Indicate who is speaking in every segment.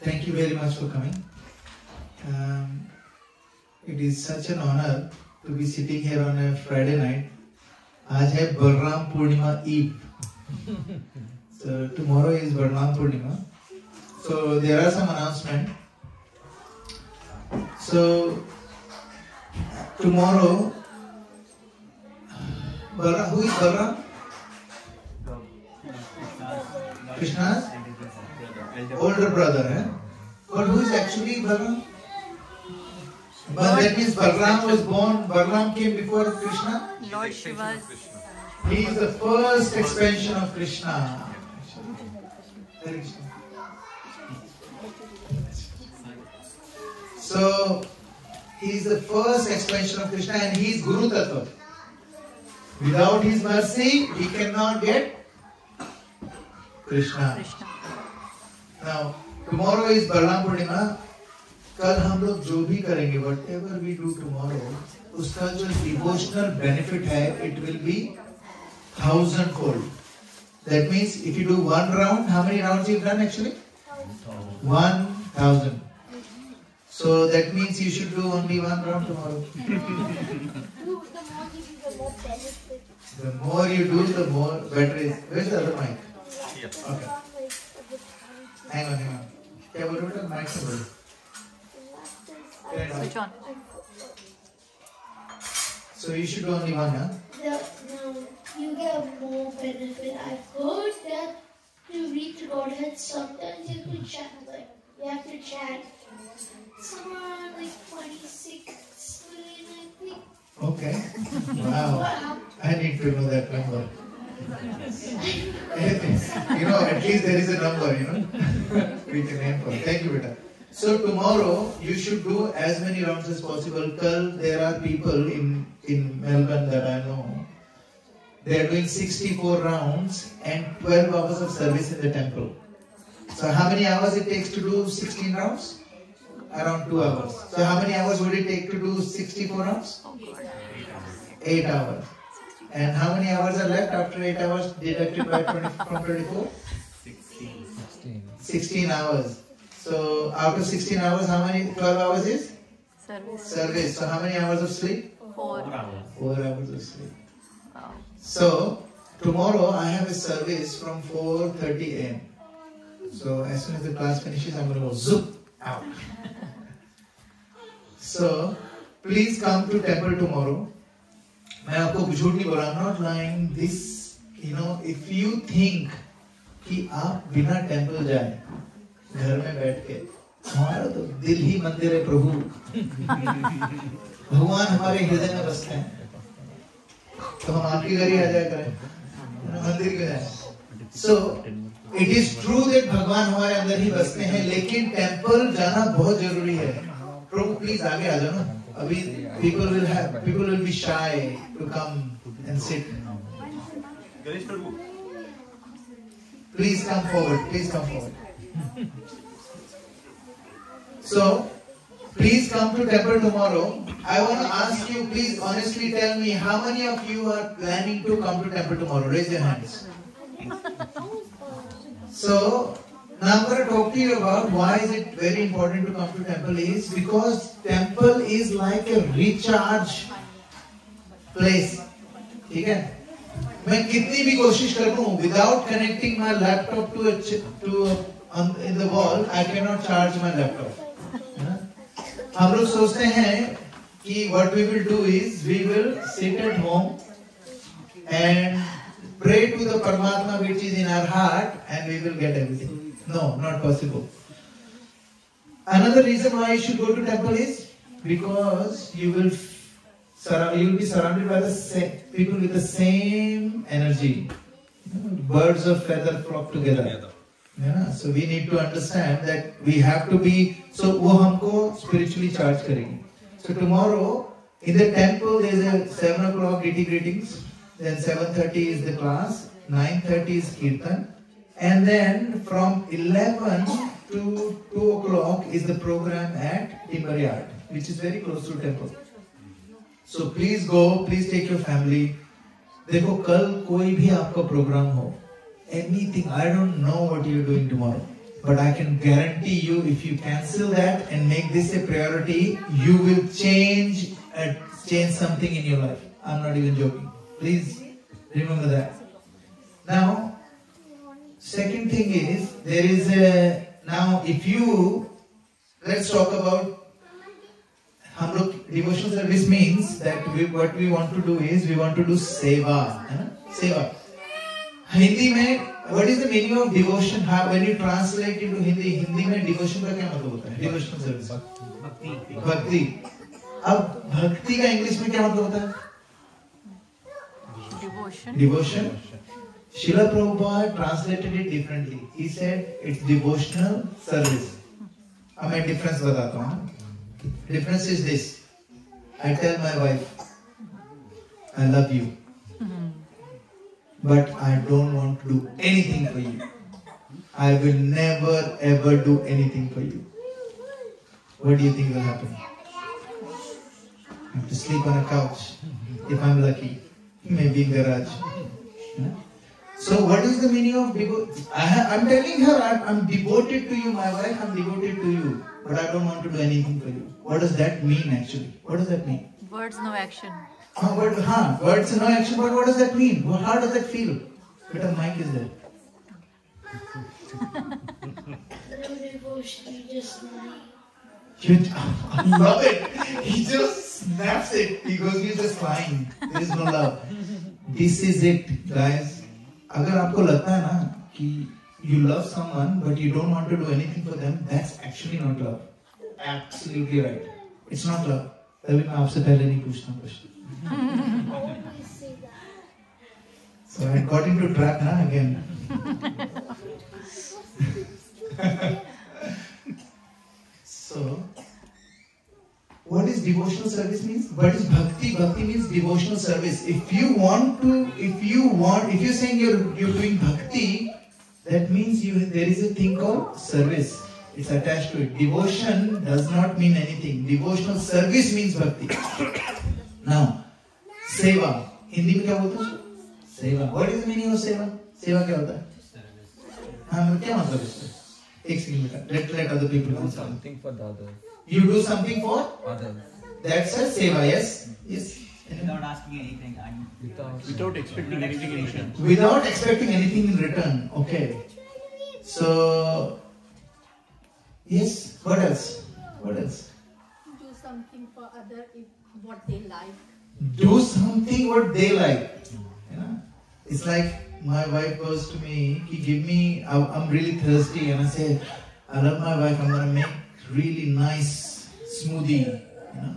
Speaker 1: Thank you very much for coming. It is such an honor to be sitting here on a Friday night. आज है बलराम पूर्णिमा eve. So tomorrow is Balaram Purnima. So there are some announcements. So tomorrow, who is Balaram? Krishna's older brother, eh? But who is actually Balaram? But that means Balaram was born, Balaram came before Krishna?
Speaker 2: Lord Shiva's.
Speaker 1: He is the first expansion of Krishna. So, he is the first expansion of Krishna and he is Guru Tattva. Without his mercy, we cannot get Krishna. Now, tomorrow is Balaram Purnima. कल हम लोग जो भी करेंगे, whatever we do tomorrow, उसका जो devotional benefit है, it will be 1,000-fold. That means if you do one round, how many rounds you've done actually? 1,000. So that means you should do only one round tomorrow. The more you do, the more better is. Where's the other mic? Okay. Hang on. क्या बोल रहे हो? Mic से बोलो.
Speaker 2: Switch on.
Speaker 1: So you should do only one, huh?
Speaker 3: No, you get more benefit. I've heard that to reach Godhead, sometimes you have to chant somewhere like 26 million, I think.
Speaker 1: Okay. Wow. I need to know that number. At least there is a number, we can aim for. Thank you, beta. So tomorrow you should do as many rounds as possible. Kal, there are people in Melbourne that I know. They are doing 64 rounds and 12 hours of service in the temple. So how many hours it takes to do 16 rounds? Around 2 hours. So how many hours would it take to do 64 rounds? 8 hours. And how many hours are left after 8 hours deducted by 20 from 24? 16 hours. So after 16 hours, how many? 12 hours is? Service. So how many hours of sleep?
Speaker 2: 4
Speaker 1: hours. 4 hours of sleep.
Speaker 2: Wow.
Speaker 1: So tomorrow I have a service from 4:30 a.m. So as soon as the class finishes, I'm going to go zoop out. So please come to temple tomorrow. मैं आपको झूठ नहीं बोला. I'm not lying. This, if you think कि आप बिना temple जाए घर में बैठ के, हमारा तो दिल ही मंदिर है प्रभु. भगवान हमारे हृदय में बसते हैं, तो हम आपके घर ही आ जाया करें, मंदिर क्यों जाए? So it is true that भगवान हमारे अंदर ही बसते हैं, लेकिन टेंपल जाना बहुत जरूरी है. प्रभु प्लीज आगे आ जाओ ना. अभी people will be shy to come and sit. Please come forward. So, please come to temple tomorrow. I want to ask you, please honestly tell me, how many of you are planning to come to temple tomorrow? Raise your hands. So, now I'm going to talk to you about why is it very important to come to temple is because temple is like a recharge place. ठीक है? मैं कितनी भी कोशिश कर लूँ, without connecting my laptop in the wall, I cannot charge my laptop. हम लोग सोचते हैं कि what we will do is we will sit at home and pray to the Paramatma which is in our heart and we will get everything. No, not possible. Another reason why you should go to temple is because you will be surrounded by the same people with the same energy. Birds of feather flock together. Yeah, so we need to understand that we have to be. So वो हमको spiritually charge करेगी. So tomorrow in the temple there is a 7 o'clock DT greetings. Then 7:30 is the class. 9:30 is kirtan. And then from 11 to 2 o'clock is the program at Timber Yard, which is very close to temple. So please go, please take your family. देखो कल कोई भी आपका program हो, anything, I don't know what you're doing tomorrow. But I can guarantee you, if you cancel that and make this a priority, you will change something in your life. I'm not even joking. Please remember that. Now, second thing is, there is a, now if you, let's talk about, devotional service means that what we want to do is, we want to do seva. Seva. Hindi mein, what is the meaning of devotion? When you translate into Hindi में devotion का क्या मतलब होता है? Devotional service. भक्ति. अब भक्ति का इंग्लिश में क्या मतलब होता है? Devotion. Srila Prabhupada translated it differently. He said it's devotional service. अब मैं difference बताता हूँ. Difference is this. I tell my wife, I love you. But I don't want to do anything for you. I will never ever do anything for you. What do you think will happen? I have to sleep on a couch, if I'm lucky. Maybe in garage. So what is the meaning of devotion? I'm telling her, I'm devoted to you, my wife, I'm devoted to you. But I don't want to do anything for you. What does that mean actually? What does that mean?
Speaker 2: Words, no action.
Speaker 1: Words, no action, but what does that mean? How does that feel? But a mic is there.
Speaker 3: No devotion, you just lying.
Speaker 1: I love it. He just snaps it. He goes, you're just lying. There is no love. This is it, guys. अगर आपको लगता है ना कि you love someone but you don't want to do anything for them, that's actually not love. Absolutely right. It's not love. तभी मैं आपसे पहले नहीं पूछता question. So I got into trap now again. So, what is devotional service means? What is bhakti? Bhakti means devotional service. If you're saying you're doing bhakti, that means there is a thing called service. It's attached to it. Devotion does not mean anything. Devotional service means bhakti. Now, seva. Hindi में क्या बोलते हैं? सेवा. What is the meaning of सेवा? सेवा क्या होता है? हाँ, क्या मतलब इसका? एक सेकंड बेटा. Let other people
Speaker 4: do
Speaker 1: do
Speaker 4: something for the other.
Speaker 1: You do something for
Speaker 4: Others.
Speaker 1: That's a seva. Yes. Yes.
Speaker 5: Without asking anything.
Speaker 4: Without
Speaker 5: expecting anything in return.
Speaker 1: Without expecting anything in return. Okay. So. Yes. What else? What else?
Speaker 2: Do something for other if what they like.
Speaker 1: Do something what they like. It's like my wife goes to me, he give me, I'm really thirsty and I say, I love my wife, I'm going to make really nice smoothie,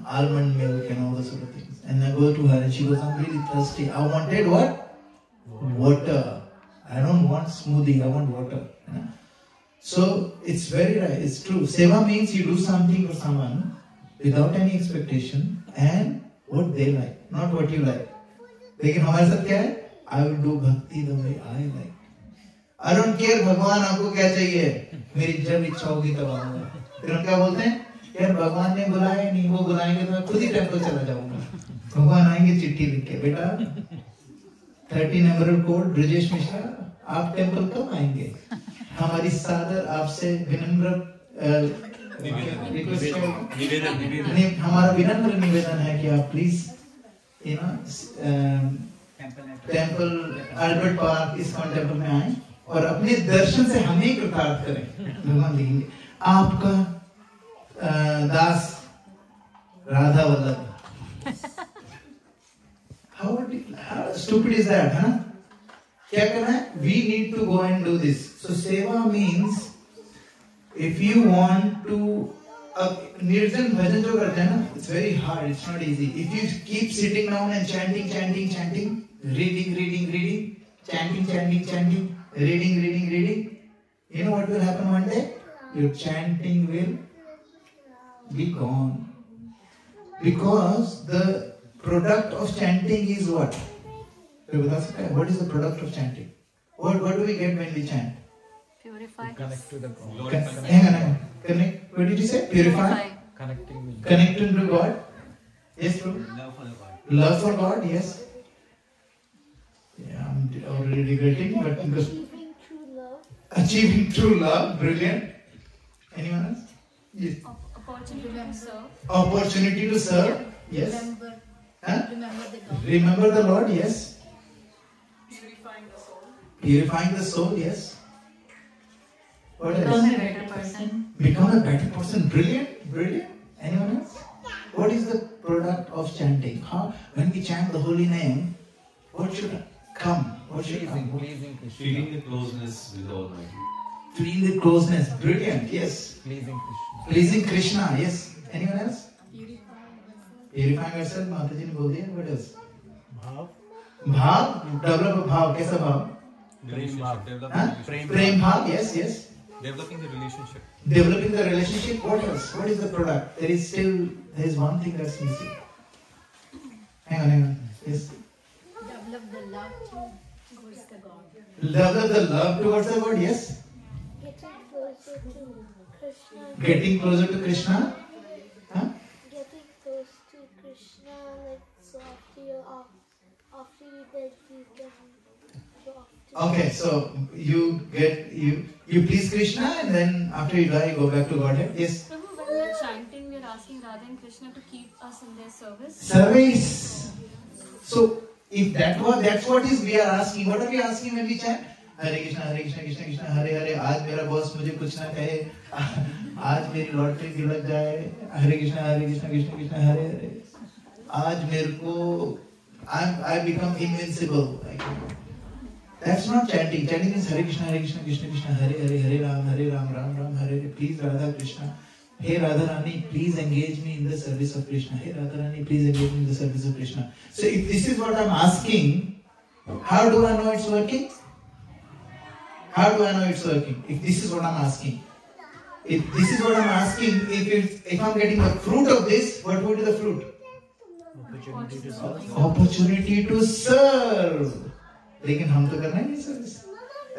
Speaker 1: almond milk and all those sort of things. And I go to her and she goes, I'm really thirsty. I wanted what? Water. I don't want smoothie, I want water. So it's very right, it's true. Seva means you do something for someone without any expectation and what they like, not what you like. लेकिन हमारे साथ क्या है? I will do bhakti the way I like. I don't care भगवान आपको क्या चाहिए. मेरी जब इच्छा होगी तब आऊंगा. फिर हम क्या बोलते हैं? यार भगवान ने बुलाया नहीं, वो बुलाएंगे तो मैं खुद ही टेम्पल चला जाऊंगा. भगवान आएंगे चिट्ठी लिख के, बेटा 13 एमरल्ड कोड ब्रजेश मिश्रा, आप टेम्पल कब आएंगे? हमारी सादर आपसे विनम्र हमारा विनम्र निवेदन है कि आप please temple Albert park ISKCON temple में आए और अपने दर्शन से हमें कृतार्थ करें. भगवान लिखेंगे आपका दास Radha Vallabh. How stupid is that, है ना? क्या करना है? We need to go and do this. So seva means if you want to निर्जन भजन जो करते हैं ना, it's very hard, it's not easy. If you keep sitting down and chanting, reading, chanting, reading, you know what will happen one day? Your chanting will be gone. Because the product of chanting is what? What is the product of chanting? What do we get when we chant?
Speaker 2: Purify.
Speaker 4: Connect to the God.
Speaker 1: Hang on. Connect. What did you say? Purify.
Speaker 4: Connecting with God.
Speaker 1: Connecting to God. Yes, true.
Speaker 5: Love for the God.
Speaker 1: Love for God. Yes. Yeah, I'm already regretting, but because
Speaker 3: Achieving true love.
Speaker 1: Achieving true love, brilliant. Anyone else? Yes.
Speaker 2: Opportunity to serve.
Speaker 1: Opportunity to serve, yes.
Speaker 2: Remember.
Speaker 1: Huh?
Speaker 2: Remember the Lord.
Speaker 1: Remember the Lord, yes.
Speaker 6: Purifying the soul.
Speaker 1: Purifying the soul, yes. What else?
Speaker 6: Become a better person.
Speaker 1: Become a better person, brilliant, brilliant. Anyone else? What is the product of chanting? How, when we chant the holy name, what should come? What should come?
Speaker 4: Pleasing Krishna.
Speaker 7: Feeling the closeness with the Almighty.
Speaker 1: Feeling the closeness, brilliant, yes.
Speaker 4: Pleasing Krishna.
Speaker 1: Pleasing Krishna, yes. Anyone else?
Speaker 2: Purify yourself.
Speaker 1: Purifying yourself, Mataji ne bol diya. What else?
Speaker 4: Bhav.
Speaker 1: Bhav, develop a bhav. Kaisa bhav?
Speaker 7: Relationship.
Speaker 1: Huh?
Speaker 7: Developing
Speaker 1: Prem bhav, yes, yes.
Speaker 7: Developing the relationship.
Speaker 1: Developing the relationship, what else? What is the product? There is one thing that's missing. Hang on. Yes.
Speaker 2: Develop the love towards the God.
Speaker 1: Develop the love towards the God, yes.
Speaker 3: Getting closer to Krishna.
Speaker 1: Getting closer to Krishna. Huh?
Speaker 3: Getting close to Krishna, like so after you dead, you can go after.
Speaker 1: Okay, so you please Krishna and then after you die, you go back to Godhead. Yes.
Speaker 8: Prabhu, when we are chanting, we are asking Radha and Krishna to keep us in their service.
Speaker 1: Service. So if that's what is we are asking. What are we asking when we chant? Hare Krishna, Krishna Krishna, Hare Hare. आज मेरा boss मुझे कुछ ना कहे. आज मेरी lottery गिर जाए. Hare Krishna, Krishna Krishna, Hare Hare. आज मेरे को I become invincible. Like, that's not chanting. Chanting is Hare Krishna, Krishna Krishna, Hare Hare, Hare Ram, Ram Ram, Hare Hare. Please Radha Krishna. Hey Radharani, please engage me in the service of Krishna. Hey Radharani, please engage me in the service of Krishna. So if this is what I'm asking, how do I know it's working? How do I know it's working? If this is what I'm asking. If this is what I'm asking, if I'm getting the fruit of this, what would be the fruit?
Speaker 4: Opportunity to serve.
Speaker 1: Opportunity to serve. लेकिन हम तो करना ही नहीं service.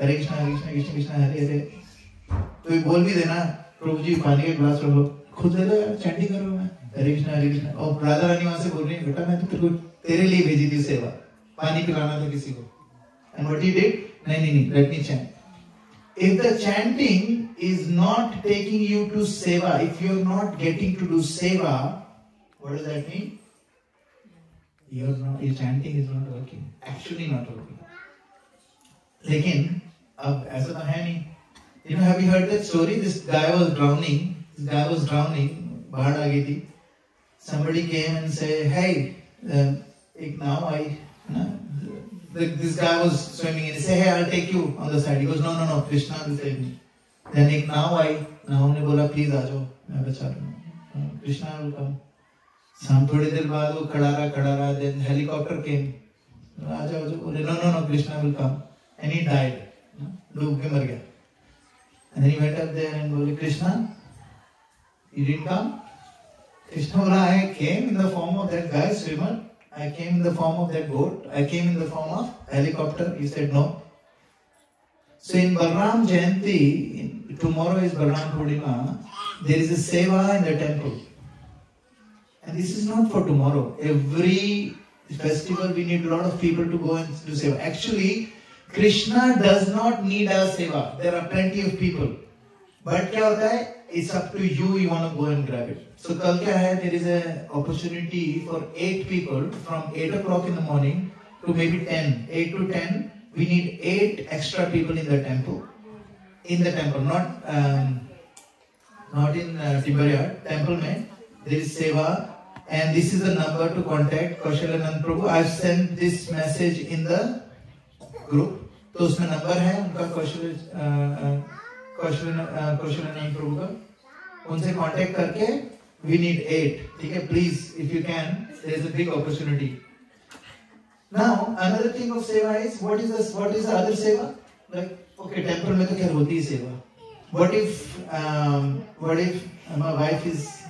Speaker 1: हरे कृष्णा कृष्णा कृष्ण कृष्ण हरे हरे. तो ये बोल भी देना प्रभु जी पानी का गिलास रख लो. खुद ले लो यार, चैंटिंग करो मैं. हरे कृष्णा. और राधा रानी वहां से बोल रही है बेटा मैं तो तेरे लिए भेजी थी सेवा. पानी पिलाना था किसी को. And what he did? नहीं, let me chant. If the chanting is not taking you to seva, if you are not getting to do seva, what does that mean? Your chanting is not working. Actually not working. लेकिन अब ऐसा तो है नहीं. You know, have you heard that story? This guy was drowning. बाढ़ आ गई थी. Somebody came and said, hey, now this guy was swimming and he said, hey, I'll take you on the side. He goes, no, Krishna will save me. Then एक नाव आई. नाव ने बोला please आ जाओ, मैं बचा लूँगा. Krishna will come. हम थोड़ी देर बाद वो खड़ा रहा. Then helicopter came. आ जाओ. बोले no, Krishna will come. And he died. डूब के मर गया. And then he went up there and बोले Krishna, you didn't come? Krishna बोला I came in the form of that guy swimmer. I came in the form of that boat. I came in the form of helicopter. He said no. So in Balram Jayanti, tomorrow is Balram Purnima, there is a seva in the temple. And this is not for tomorrow. Every festival we need a lot of people to go and do seva. Actually, Krishna does not need our seva. There are plenty of people. But क्या होता है? It's up to you. You want to go and grab it. So कल क्या है? There is an opportunity for 8 people from 8 o'clock in the morning to maybe 10. 8 to 10. We need 8 extra people in the temple. Not in Timberiad. Temple में there is seva. And this is the number to contact Kaushalanand Prabhu. I've sent this message in the group. तो उसमें number है उनका कौशलानंद प्रभु का. उनसे contact करके we need 8. ठीक है, please if you can, there is a big opportunity. Now another thing of seva is what is the other seva? Like okay, temple में तो खैर होती है सेवा. What if my wife is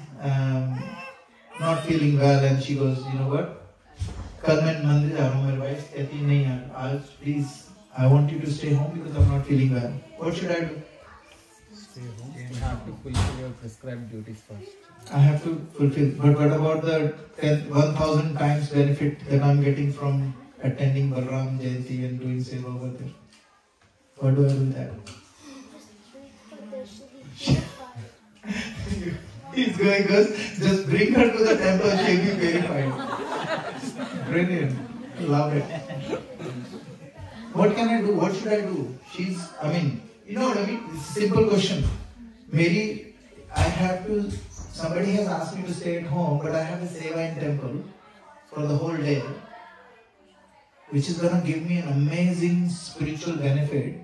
Speaker 1: not feeling well and she goes, you know what? कल मैं मंदिर जा रहा हूँ. मेरी वाइफ कहती है नहीं यार आज please I want you to stay home because I'm not feeling well. What should I do?
Speaker 4: Stay home. You have to fulfill your prescribed duties first.
Speaker 1: I have to fulfill. But what about the 1,000 times benefit that I'm getting from attending Balram Jayanti and doing seva over there? What do I do with that? He's going, goes, just bring her to the temple, she'll be verified. Brilliant. Love it. What can I do? What should I do? You know what I mean? It's a simple question. Mary, somebody has asked me to stay at home, but I have a seva in temple for the whole day, which is going to give me an amazing spiritual benefit.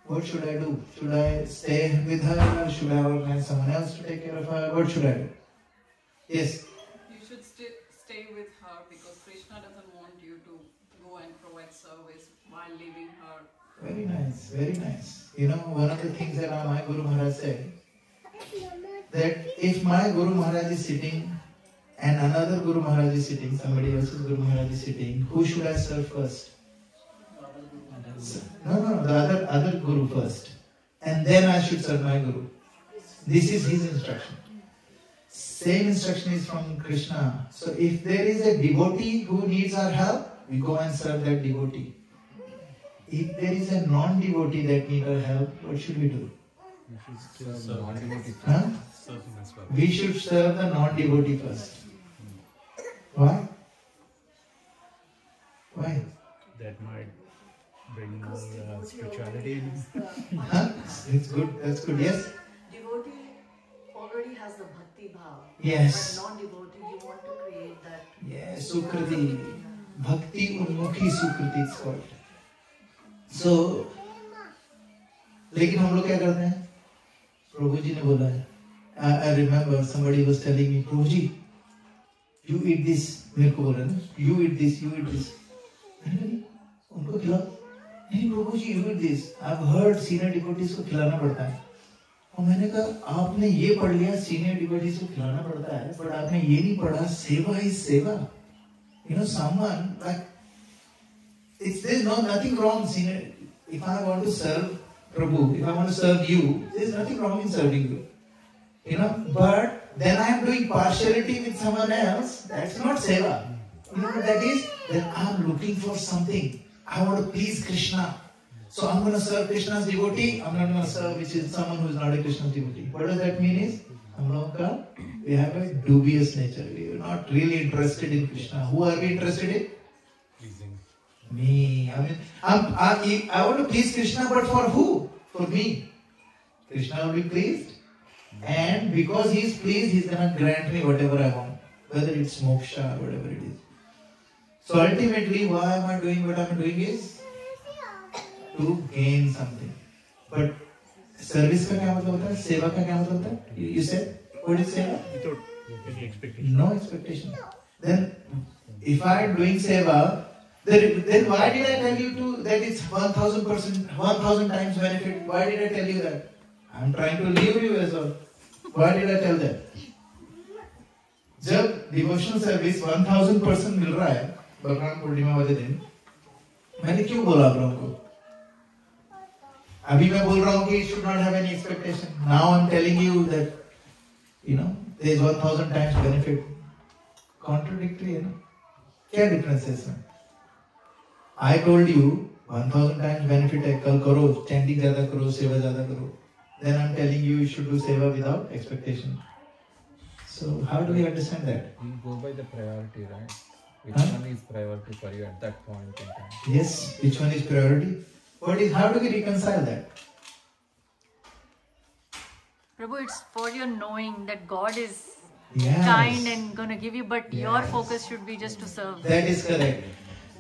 Speaker 1: What should I do? Should I stay with her? Should I organize someone else to take care of her? What should I do? Yes?
Speaker 6: You should stay with her because Krishna doesn't want you to go and provide service while leaving her.
Speaker 1: Very nice, very nice. You know, one of the things that my Guru Maharaj said, that if my Guru Maharaj is sitting and another Guru Maharaj is sitting, somebody else's Guru Maharaj is sitting, who should I serve first? No, the other Guru first. And then I should serve my Guru. This is his instruction. Same instruction is from Krishna. So if there is a devotee who needs our help, we go and serve that devotee. If there is a non-devotee that needs our help, what should we do? We should serve the non-devotee first. Why? Why?
Speaker 4: That might bring more spirituality.
Speaker 1: It's good. That's good. Yes?
Speaker 9: Devotee already has the bhakti bhav.
Speaker 1: Yes.
Speaker 9: But non-devotee, you want to create that.
Speaker 1: Yes, Sukriti. Bhakti Unmukhi Sukriti it's called. So, लेकिन हम लोग क्या करते हैं? प्रभु जी ने बोला है. I remember somebody was telling me, Prabhu ji, you eat this. मेरे को बोल रहे हैं, you eat this, you eat this. उनको खिलाओ. नहीं प्रभु जी, you eat this. I've heard senior devotees को खिलाना पड़ता है. और मैंने कहा आपने ये पढ़ लिया senior devotees को खिलाना पड़ता है, but आपने ये नहीं पढ़ा सेवा is सेवा. You know, someone like there's nothing wrong. Senior, if I want to serve Prabhu, if I want to serve you, there's nothing wrong in serving you. You know, but then I am doing partiality with someone else. That's not seva. You know what that is? That I'm looking for something. I want to please Krishna. So I'm going to serve Krishna's devotee. I'm not going to serve which is someone who is not a Krishna's devotee. What does that mean is? We have a dubious nature. We are not really interested in Krishna. Who are we interested in?
Speaker 4: Pleasing.
Speaker 1: Me. I want to please Krishna, but for who? For me. Krishna will be pleased. And because he is pleased, he is going to grant me whatever I want. Whether it's moksha, whatever it is. So ultimately, why am I doing what I am doing is to gain something. But service का क्या मतलब होता है? सेवा का क्या मतलब होता है? You said, what is seva?
Speaker 4: Without any expectation.
Speaker 1: No expectation. Then, if I am doing seva, then why did I tell you that it's 1000%, 1000 times benefit? Why did I tell you that? I am trying to leave you as well. Why did I tell that? जब devotional service 1000% मिल रहा है बलराम पूर्णिमा वाले दिन, मैंने क्यों बोला आप लोगों को? अभी मैं बोल रहा हूँ कि you should not have any expectation. Now I'm telling you that, you know, there is 1000 times benefit. Contradictory है ना? क्या difference है इसमें? I told you 1000 times benefit है, कल करो, chanting ज़्यादा करो, सेवा ज़्यादा करो. Then I'm telling you should do seva without expectation. So how do we understand that?
Speaker 4: You go by the priority, right? Which one is priority for you at that point in time?
Speaker 1: Yes, which one is priority? How do we reconcile that?
Speaker 8: Prabhu, it's for your knowing that God is
Speaker 1: Yes.
Speaker 8: kind and gonna give you, but your
Speaker 1: Yes.
Speaker 8: focus should be just to serve.
Speaker 1: That is correct.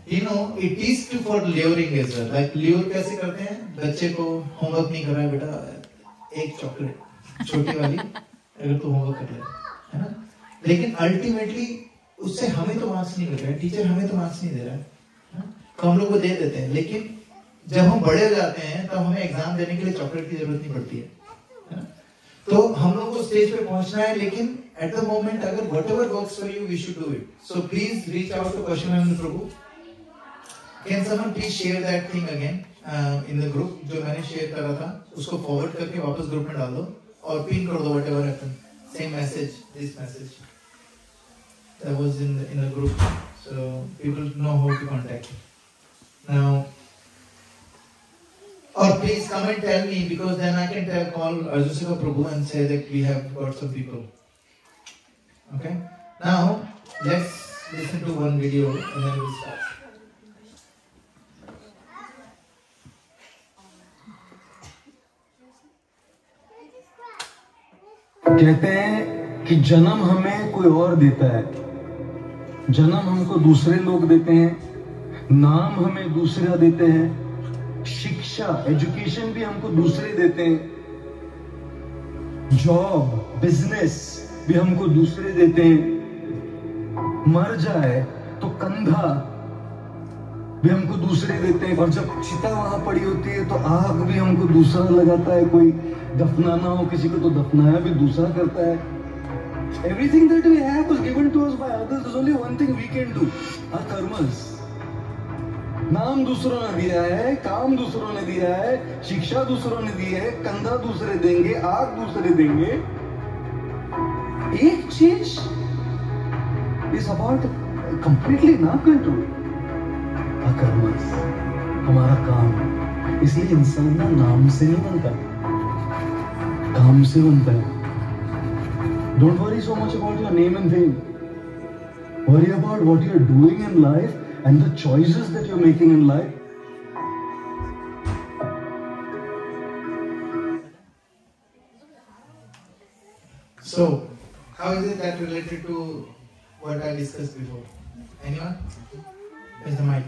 Speaker 1: You know, it is for luring as well. Like lure कैसे करते हैं? बच्चे को homework नहीं कर रहा है बेटा, एक चॉकलेट छोटी वाली अगर तू होमवर्क कर ले, है ना? लेकिन अल्टीमेटली उससे हमें तो मार्क्स नहीं मिल रहा है, टीचर हमें तो मार्क्स नहीं दे रहा है, तो हम लोग को दे देते हैं. लेकिन जब हम बड़े हो जाते हैं तब हमें एग्जाम देने के लिए चॉकलेट की जरूरत नहीं पड़ती है. तो हम लोगों को स्टेज पे पहुंचना है, लेकिन एट द मोमेंट अगर whatever works for you we should do it. So please reach out to question Prabhu. Can someone please share that thing again in the group. जो मैंने शेयर करा था उसको फॉरवर्ड करके वापस ग्रुप में डाल दो और पिन कर दो whatever happen. Same message, this message that was in the group, so people know how to contact you. Now, or please come and tell me, because then I can call Arjusika Prabhu and say that we have got some people. Okay. Now let's listen to one video and then we'll start.
Speaker 10: कहते हैं कि जन्म हमें कोई और देता है, जन्म हमको दूसरे लोग देते हैं, नाम हमें दूसरा देते हैं, शिक्षा एजुकेशन भी हमको दूसरे देते हैं, जॉब बिजनेस भी हमको दूसरे देते हैं, मर जाए तो कंधा भी हमको दूसरे देते हैं, और जब चिता वहां पड़ी होती है तो आग भी हमको दूसरा लगाता है, कोई दफनाना हो किसी को तो दफनाया भी दूसरा करता है. Everything that we have was given to us by others. There's only one thing we can do, our karmas. नाम दूसरों ने दिया है, काम दूसरों ने दिया है, शिक्षा दूसरों ने दी है, कंधा दूसरे देंगे, आग दूसरे देंगे. एक चीज is about completely in our control. our karmas, हमारा काम. इसलिए इंसान ना नाम से नहीं बनता, काम से बनता है. Don't worry so much about your name and fame. Worry about what you're doing in life and the choices that you're making in life.
Speaker 1: So, how is it that related to what I discussed before? Anyone? Where's the mic?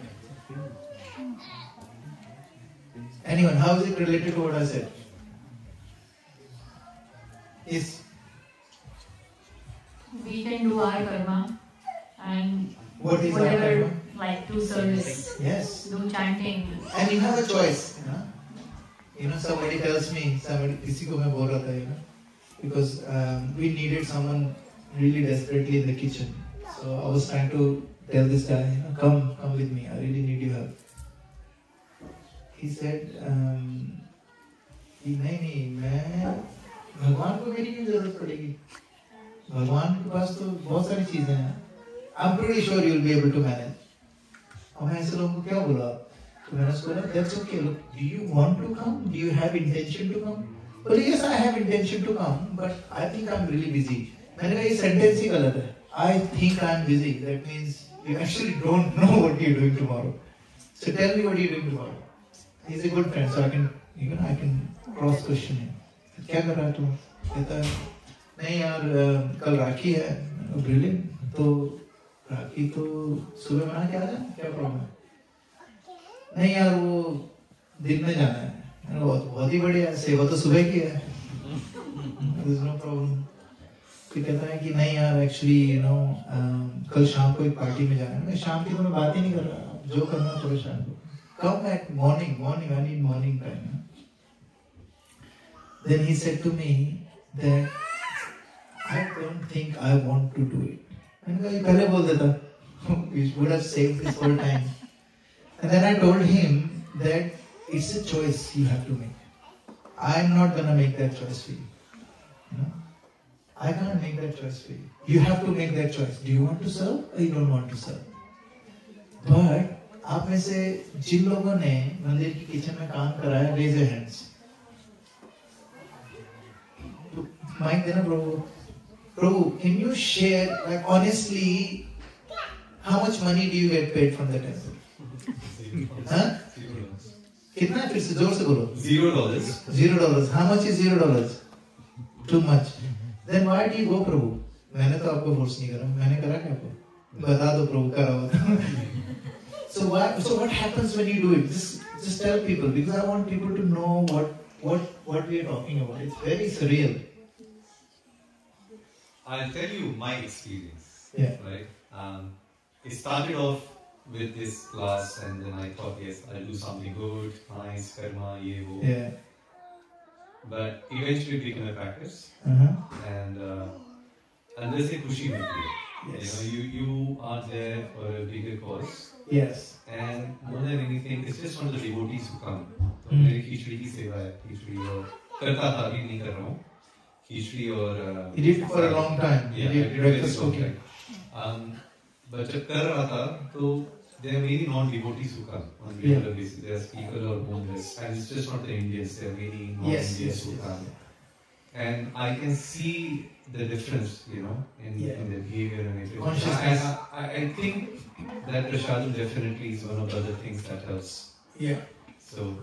Speaker 1: Anyone? How is it related to what I said? Is
Speaker 11: we can do our karma and
Speaker 1: what is our
Speaker 11: whatever,
Speaker 1: karma?
Speaker 11: like do service,
Speaker 1: Yes.
Speaker 11: do chanting.
Speaker 1: And you have a choice, you know, somebody tells me, किसी को मैं बोल रहा था, because we needed someone really desperately in the kitchen. So I was trying to tell this guy, come with me, I really need your help. He said, नहीं, मैं भगवान को मेरी क्यों जरूरत पड़ेगी? भगवान के पास तो बहुत सारी चीजें हैं. I'm pretty sure you'll be able to manage. और मैं ऐसे लोगों को क्या बोला? तो मैंने उसको बोला, that's okay. Look, do you want to come? Do you have intention to come? Well, yes, I have intention to come, but I think I'm really busy. मैंने कहा ये sentence ही गलत है. I think I'm busy. That means you actually don't know what you're doing tomorrow. So tell me what you're doing tomorrow. He's a good friend, so I can cross question him. क्या कर रहा है तू? कहता है नहीं यार कल राखी है. Brilliant. तो राखी तो सुबह मना के आ जा, क्या प्रॉब्लम है? नहीं यार वो दिन में जाना है. बहुत ही बढ़िया, सेवा तो सुबह की है. There's no problem. फिर कहता है कि नहीं यार एक्चुअली कल शाम को एक पार्टी में जाना है. मैं शाम की तो मैं बात ही नहीं कर रहा, जो करना थोड़ा शाम को. Come at morning, I need morning time. Then he said to me that I don't think I want to do it. मैंने कहा ये पहले बोल देता, we would have saved this whole time. And then I told him that it's a choice you have to make. I'm not gonna make that choice for you. I can't make that choice for you. You have to make that choice. Do you want to serve or you don't want to serve? But आप में से जिन लोगों ने मंदिर की kitchen में काम करा है, raise your hands. माइक देना प्रभु. Prabhu, can you share, like honestly, how much money do you get paid from the temple? Huh? कितना? फिर से जोर से बोलो. $0. $0. How much is $0? Too much. Then why do you go, प्रभु? मैंने तो आपको फोर्स नहीं करा. मैंने करा क्या आपको? बता दो प्रभु, करा होता. So what happens when you do it? Just tell people, because I want people to know what we are talking about. It's very surreal.
Speaker 7: I'll tell you my experience.
Speaker 1: Yeah.
Speaker 7: Right. It started off with this class, and then I thought, yes, I'll do something good, nice, karma, ye wo.
Speaker 1: Yeah.
Speaker 7: But eventually it became a practice, and there's a khushi milti hai.
Speaker 1: Yes.
Speaker 7: You are there for a bigger cause.
Speaker 1: Yes.
Speaker 7: And more than anything, it's just one of the devotees who come. तो मेरी खिचड़ी की सेवा है, खिचड़ी और करता था, अभी नहीं कर रहा हूँ. खिचड़ी और
Speaker 1: He did it for a long time.
Speaker 7: Yeah,
Speaker 1: He did breakfast cooking.
Speaker 7: But जब कर रहा था, तो there are many non-devotees who come on regular basis. There are speakers or homeless, and it's just not the Indians. There are many non-Indians who come. and I can see the difference, you know, in the behavior and everything.
Speaker 1: Consciousness.
Speaker 7: I think that Prashadam definitely is one of the other things that helps.
Speaker 1: Yeah.
Speaker 7: So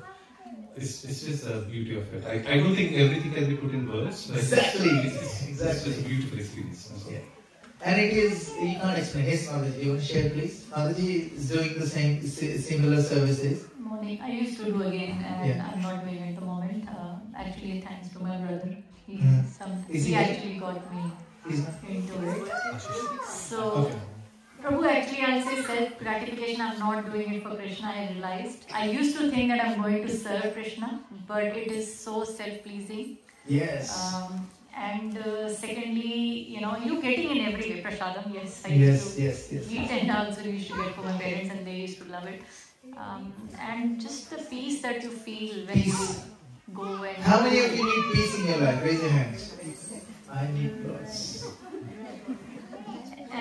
Speaker 7: it's just the beauty of it. I don't think everything can be put in words. But
Speaker 1: Exactly.
Speaker 7: It's just a beautiful experience.
Speaker 1: Yeah. And it is, you can't explain. Yes, Nadaji, you want to share, please? Nadaji is doing the same, similar services.
Speaker 11: Morning. I used to do again, and
Speaker 1: Yeah.
Speaker 11: I'm not doing it at the moment. Actually, thanks to my brother.
Speaker 1: Is he
Speaker 11: He
Speaker 1: there?
Speaker 11: actually got me
Speaker 1: He's not.
Speaker 11: into it. So,
Speaker 1: Okay.
Speaker 11: Prabhu, actually, I'll say self gratification. I'm not doing it for Krishna. I realized. I used to think that I'm going to serve Krishna, but it is so self pleasing.
Speaker 1: Yes.
Speaker 11: And secondly, you know, you getting in every way, Prashadam. Yes, I
Speaker 1: Yes,
Speaker 11: used to
Speaker 1: yes.
Speaker 11: eat, and also used to get for my parents, and they used to love it. And just the peace that you feel when you go and.
Speaker 1: How many of you need peace in your life? Raise your hands. I need lots.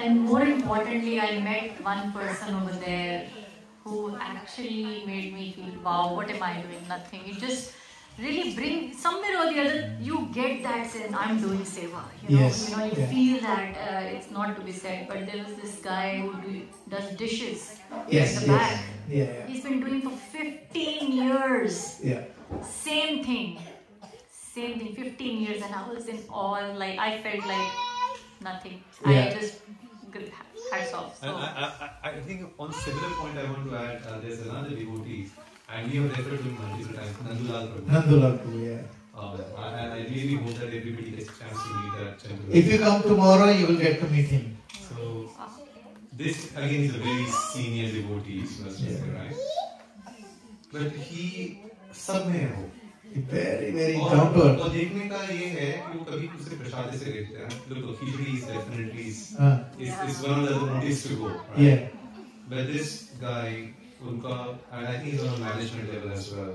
Speaker 11: And more importantly, I met one person over there who actually made me feel, wow, what am I doing? Nothing. It just really bring somewhere or the other. You get that sense. I'm doing seva. You know,
Speaker 1: Yes,
Speaker 11: you
Speaker 1: yeah.
Speaker 11: feel that it's not to be said. But there was this guy who does dishes
Speaker 1: Yes,
Speaker 11: in the back.
Speaker 1: Yeah.
Speaker 11: He's been doing for 15 years.
Speaker 1: Yeah.
Speaker 11: Same thing. 15 years, and I was in awe. Like I felt like nothing.
Speaker 7: Yeah.
Speaker 11: I just good hats off. So.
Speaker 7: I think on similar point I want to add, there's another devotee, and we have referred to him multiple times, Nandulal Prabhu.
Speaker 1: Nandulal Prabhu, yeah.
Speaker 7: And I really hope that everybody gets a chance to meet that gentleman.
Speaker 1: If you come tomorrow, you will get to meet him.
Speaker 7: So, this again is a very senior devotee, right? But he सब में है वो.
Speaker 1: Very, very down to earth.
Speaker 7: और देखने का ये है कि वो कभी दूसरे प्रसाद से लेते हैं. Look, khichdi is definitely is one of the motives to go. Right?
Speaker 1: Yeah.
Speaker 7: But this guy, उनका, and I think he's on a management level as well.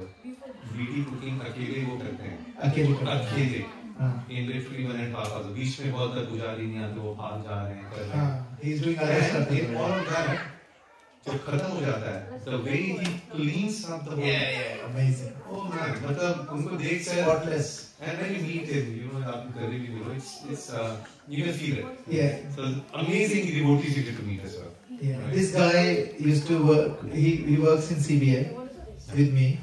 Speaker 7: BD cooking अकेले वो करते हैं. अकेले. In literally 1.5 hours. बीच में बहुत सारे पुजारी नहीं आते, वो भाग जा रहे हैं, कर रहे हैं.
Speaker 1: He's doing other stuff.
Speaker 7: In all of that, जब खत्म हो जाता है, the way he cleans up the whole.
Speaker 1: Yeah, amazing.
Speaker 7: Oh man, मतलब उनको देख कर.
Speaker 1: Spotless.
Speaker 7: And when you meet him, you know, आप कभी भी मिलो, it's you can feel it.
Speaker 1: Yeah.
Speaker 7: So amazing devotees you get to meet as well.
Speaker 1: Yeah.
Speaker 7: Right?
Speaker 1: This guy used to work. He works in CBI with me,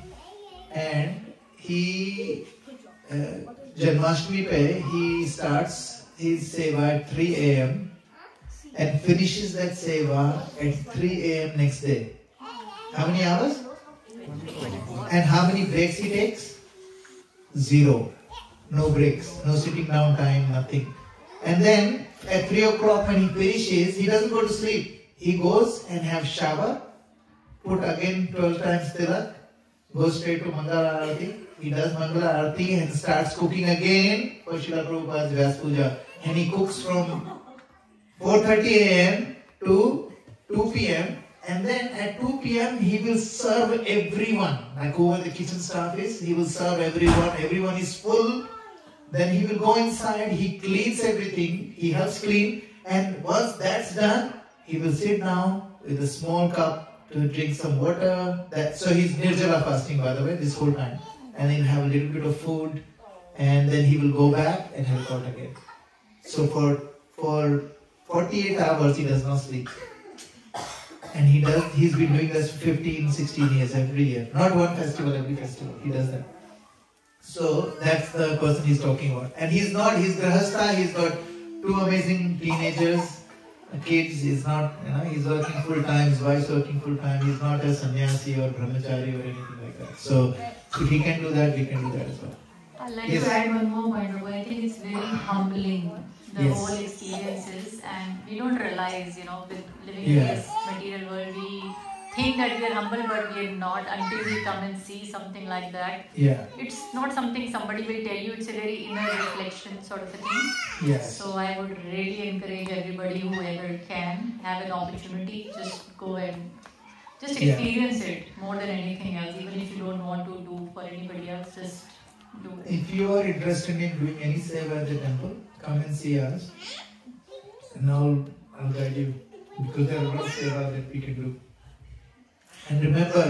Speaker 1: and he Janmashtami pe he starts his seva at 3 a.m. and finishes that seva at 3 a.m. next day. How many hours? And how many breaks he takes? 0. No breaks, no sitting down time, nothing. And then at 3 o'clock when he finishes, he doesn't go to sleep. He goes and have shower, put again 12 times tilak, goes straight to Mangala Arati. He does Mangala Arati and starts cooking again for Srila Prabhupada's Vyas Puja. And he cooks from 4:30 a.m. to 2 p.m. And then at 2 p.m. he will serve everyone. Like whoever the kitchen staff is, he will serve everyone. Everyone is full. Then he will go inside, he cleans everything, he helps clean. And once that's done, he will sit down with a small cup to drink some water. So he's Nirjala fasting, by the way, this whole time. And then have a little bit of food. And then he will go back and help out again. So for 48 hours he does not sleep. And he's been doing this for 15, 16 years every year. Not one festival, every festival. He does that. So that's the person he's talking about. And he's Grahastha, he's got 2 amazing teenagers, kids. He's not, he's working full time, his wife's working full time. He's not a sannyasi or brahmachari or anything like that. So if he can do that, we can do that as well.
Speaker 11: I'd like
Speaker 1: Yes.
Speaker 11: to add one more point, Prabhu. I think it's very humbling, the
Speaker 1: Yes.
Speaker 11: whole experiences, and we don't realize, with living in
Speaker 1: Yeah.
Speaker 11: this material world, we think that we are humble, but we are not until we come and see something like that.
Speaker 1: Yeah.
Speaker 11: It's not something somebody will tell you, it's a very inner reflection sort of a thing.
Speaker 1: Yes.
Speaker 11: So I would really encourage everybody, whoever can, have an opportunity, just go and just
Speaker 1: Yeah.
Speaker 11: experience it more than anything else. Even if you don't want to do for anybody else, just do it.
Speaker 1: If you are interested in doing any seva at the temple, come and see us. And I'll guide you. Because there are a lot of seva that we can do. And remember,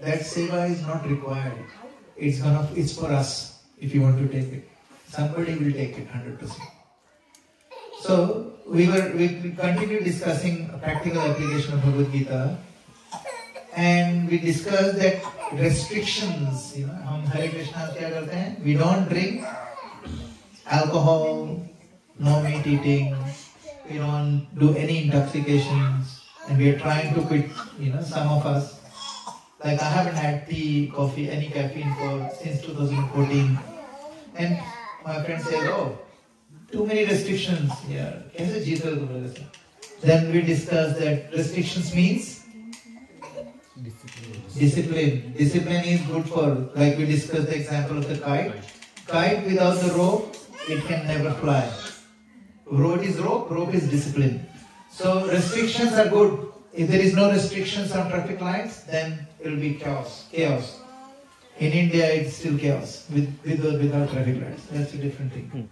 Speaker 1: that seva is not required. It's for us, if you want to take it. Somebody will take it 100%. So we continued discussing a practical application of Bhagavad Gita, and we discussed that restrictions. हम हरे कृष्णा क्या करते हैं? We don't drink alcohol, no meat eating, we don't do any intoxications, and we are trying to quit. Some of us, like I haven't had tea, coffee, any caffeine since 2014, and my friend said, "Oh, too many restrictions. Yeah, कैसे जीत रहे तुम लोग?" Then we discussed that restrictions means discipline. Discipline is good for, like we discussed the example of the kite. Kite without the rope, it can never fly. Rope is rope, rope is discipline. So restrictions are good. If there is no restrictions on traffic lights, then it will be chaos. In India, it's still chaos with or without traffic lights. That's a different thing.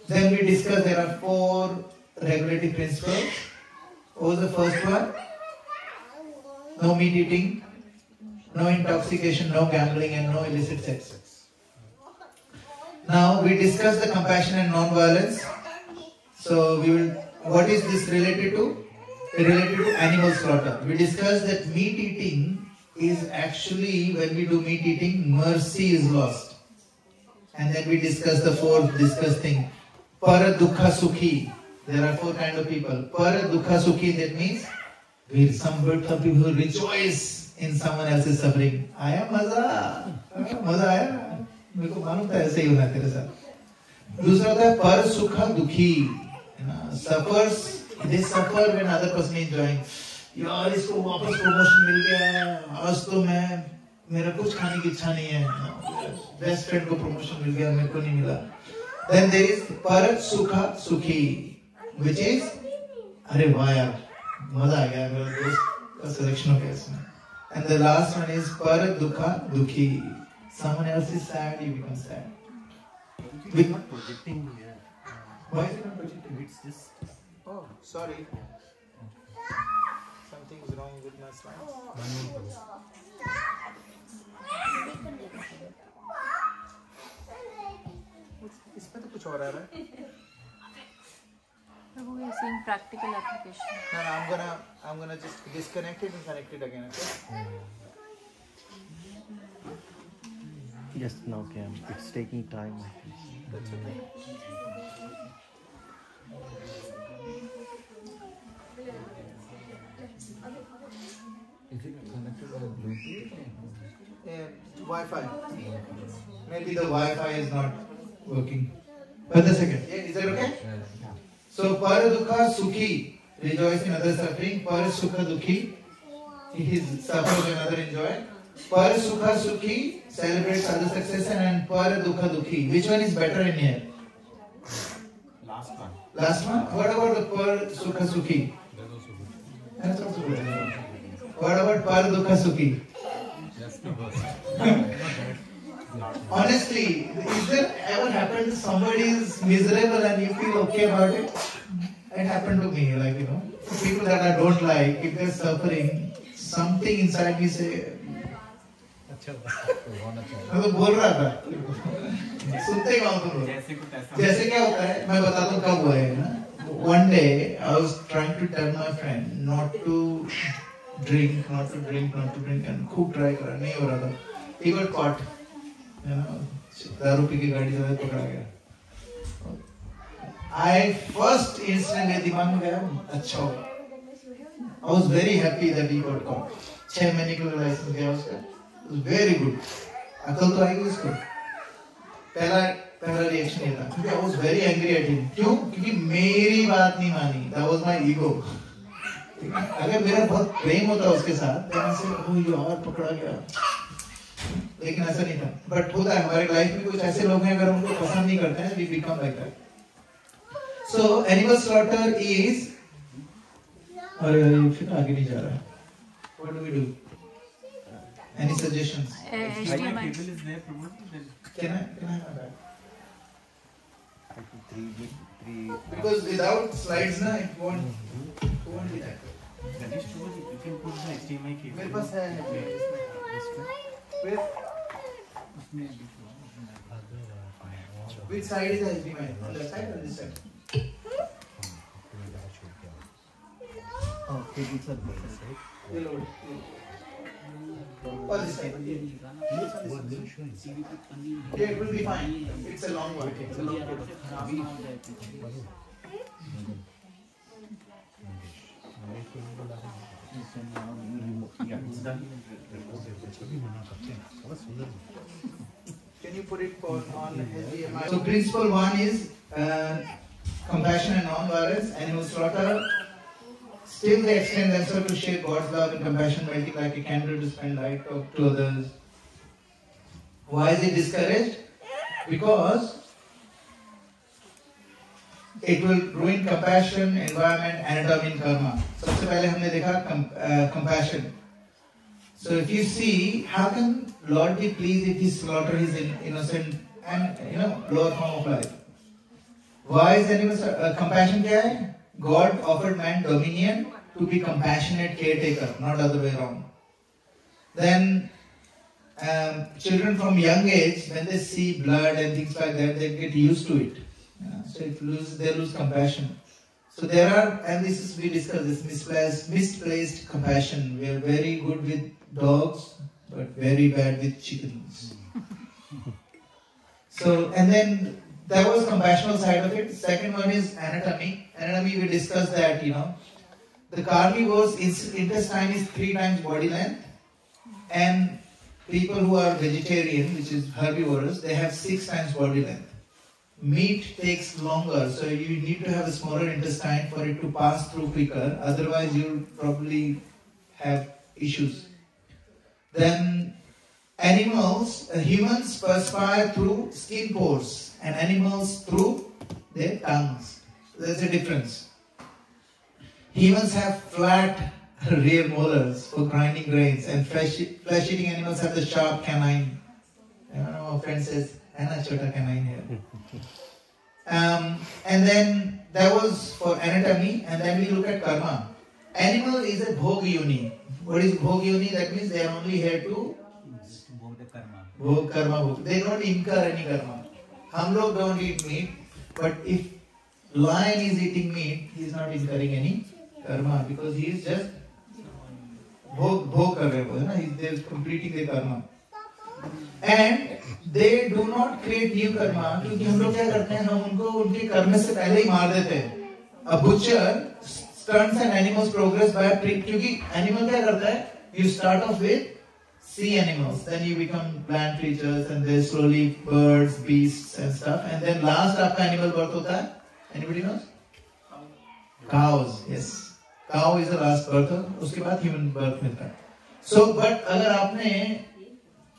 Speaker 1: Then we discussed there are 4 regulative principles. What was the first one? No meat eating, no intoxication, no gambling, and no illicit sex. Now we discussed the compassion and non-violence. So what is this related to? Related to animal slaughter. We discussed that meat eating is actually, when we do meat eating, mercy is lost. And then we discussed the 4th discussed thing. Para dukha sukhi. There are 4 kind of people. Para dukha sukhi, that means some people who rejoice in someone else's suffering. Aaya maza. Maza aaya. मेरे को मालूम था ऐसे ही होना तेरे साथ. दूसरा होता है पर सुखा दुखी. Suffers, they suffer when other person is enjoying. यार इसको वापस promotion मिल गया. आज तो मेरा कुछ खाने की इच्छा नहीं है. Best friend को promotion मिल गया, मेरे को नहीं मिला. Then there is पर सुखा सुखी, which is अरे वाह यार मजा आ गया, मेरा दोस्त का selection हो गया इसमें. And the last one is पर दुखा दुखी. Someone else is sad, you become sad.
Speaker 12: It's not projecting here.
Speaker 1: Why is it not projecting?
Speaker 12: It's just.
Speaker 1: Oh, sorry. Something is wrong with my slides. इसमें तो कुछ और आ रहा है.
Speaker 11: We are seeing practical application.
Speaker 1: No, I'm gonna just disconnect it and connect it again. Okay.
Speaker 12: Yes, now Cam. It's taking time.
Speaker 1: That's okay.
Speaker 4: Is it connected to the Bluetooth?
Speaker 1: Yeah, Wi-Fi. Maybe the Wi-Fi is not working. But a second. Yeah, is that okay?
Speaker 4: Yeah.
Speaker 1: So, para dukha sukhi, rejoice in other suffering. Para sukha dukhi, he suffers when other enjoy. Para sukha sukhi celebrates other success, and para dukha dukhi. Which one is better in here?
Speaker 12: Last one.
Speaker 1: Last one? What about the para sukha sukhi? That's also good. What about para dukha sukhi?
Speaker 4: That's the worst.
Speaker 1: Honestly, is there ever happened that somebody is miserable and you feel okay about it? It happened to me, people that I don't like, if they're suffering, something inside me say, मैं तो बोल रहा था, सुनते ही कौन तुम लोग? जैसे क्या होता है, मैं बताता हूँ कब हुआ है ना? One day, I was trying to tell my friend not to drink, and खूब try करा, नहीं हो रहा था. He got caught. दारू पी के गाड़ी से पकड़ा गया. I first instant मेरे दिमाग में गया अच्छा होगा. I was very happy that he got caught. 6 महीने के लिए लाइसेंस गया उसका. It was very good. अकल तो आएगी उसको. पहला रिएक्शन ये था. क्योंकि I was very angry at him. क्यों? क्योंकि मेरी बात नहीं मानी. That was my ego. अगर मेरा बहुत प्रेम होता उसके साथ, then I said, oh यार पकड़ा गया. लेकिन ऐसा नहीं था. बट होता है हमारे लाइफ में कुछ ऐसे लोग हैं अगर उनको पसंद नहीं करते हैं, we become like that. So animal slaughter is. अरे फिर आगे नहीं जा रहा. What do we do? Any suggestions?
Speaker 11: HDMI.
Speaker 12: Cable is there, promoted.
Speaker 1: Can I have that?
Speaker 12: Three.
Speaker 1: Because without slides ना it won't be that.
Speaker 12: That is true. You can put the HDMI cable.
Speaker 1: मेरे पास है. Where? Which side is the HDMI? On that side or this side?
Speaker 12: Oh, it's a bit, right?
Speaker 1: Or this side? Yeah, it will be fine. It's a long one. It's a long cable. Can you put it on HDMI? So principle 1 is compassion and non-violence. Animal slaughter. Still they extend themselves to share God's love and compassion, melting like a candle to spread light to others. Why is it discouraged? Because it will ruin compassion, environment, anatomy and karma. सबसे पहले हमने देखा compassion. So if you see, how can Lord be pleased if he slaughter his innocent and lower form of life? Why is animal compassion क्या है? God offered man dominion to be compassionate caretaker, not other way around. Then children from young age, when they see blood and things like that, they get used to it. So they lose compassion. So there are, and this is, we discussed this misplaced compassion. We are very good with dogs, but very bad with chickens. So, and then there was compassionate side of it. Second one is anatomy. Anatomy, we discussed that, the carnivore's intestine is 3 times body length, and people who are vegetarian, which is herbivorous, they have 6 times body length. Meat takes longer, so you need to have a smaller intestine for it to pass through quicker, otherwise you'll probably have issues. Then humans perspire through skin pores, and animals through their tongues. There's a difference. Humans have flat rear molars for grinding grains, and flesh-eating animals have the sharp canine. I don't know, my friend says, "Anna chota canine here." And then that was for anatomy, and then we look at karma. Animal is a bhog yoni. What is bhog yoni? That means they are only here to bhog karma. They don't incur any karma. Hum log don't eat meat, but if lion is eating meat, he is not incurring any karma because he is just bhog kar rahe ho, na? They are completing the karma. And they do not create new karma क्योंकि हम लोग क्या करते हैं, हम उनको उनके कर्म से पहले ही मार देते हैं. A butcher stunts an animal's progress by क्योंकि animal क्या करता है, you start off with sea animals, then you become plant creatures, and then slowly birds, beasts and stuff, and then last आपका animal birth होता है. Anybody knows? Cows. Yes, cow is the last birth. उसके बाद human birth मिलता है. So but अगर आपने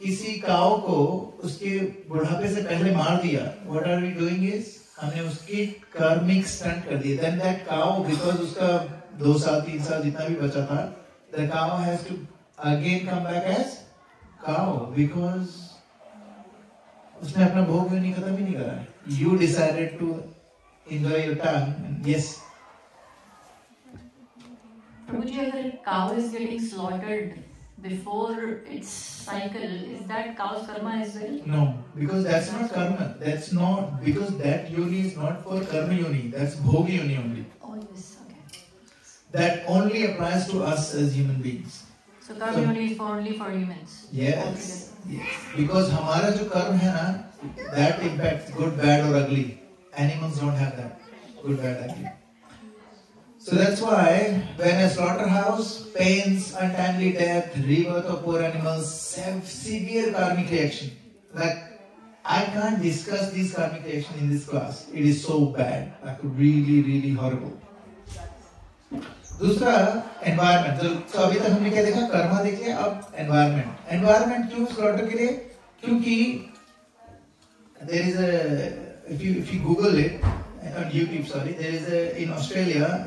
Speaker 1: किसी काव को उसके बुढ़ापे से पहले मार दिया, what are we doing is, हमने उसकी कर्मिक स्टंट कर दिया. Then that cow, because उसका 2 साल 3 साल जितना भी बचा था, the cow has to again come back as cow because उसने अपना भोग नहीं खत्म ही नहीं करा. You decided to enjoy your tongue, and yes.
Speaker 11: Prabhuji, if a cow is getting slaughtered before its cycle, is that cow's karma as well?
Speaker 1: No, because that's not karma. That's not, because that yoni is not for karma yoni. That's bhog yoni only.
Speaker 11: Oh yes, okay.
Speaker 1: That only applies to us as human beings.
Speaker 11: So karma yoni is only for humans.
Speaker 1: Yes. Yes. Because हमारा जो कर्म है ना, that impacts good, bad or ugly. Animals don't have that. Good, bad, ugly. So that's why when a slaughterhouse, pains, untimely death, rebirth of poor animals have severe karmic reaction. Like, I can't discuss this karmic reaction in this class. It is so bad. Like really, really horrible. दूसरा environment. तो अभी तक हमने क्या देखा? कर्मा देख लिया, अब environment. Environment क्यों slaughter के लिए? क्योंकि there is a, if you Google it, on YouTube, sorry, there is a, in Australia,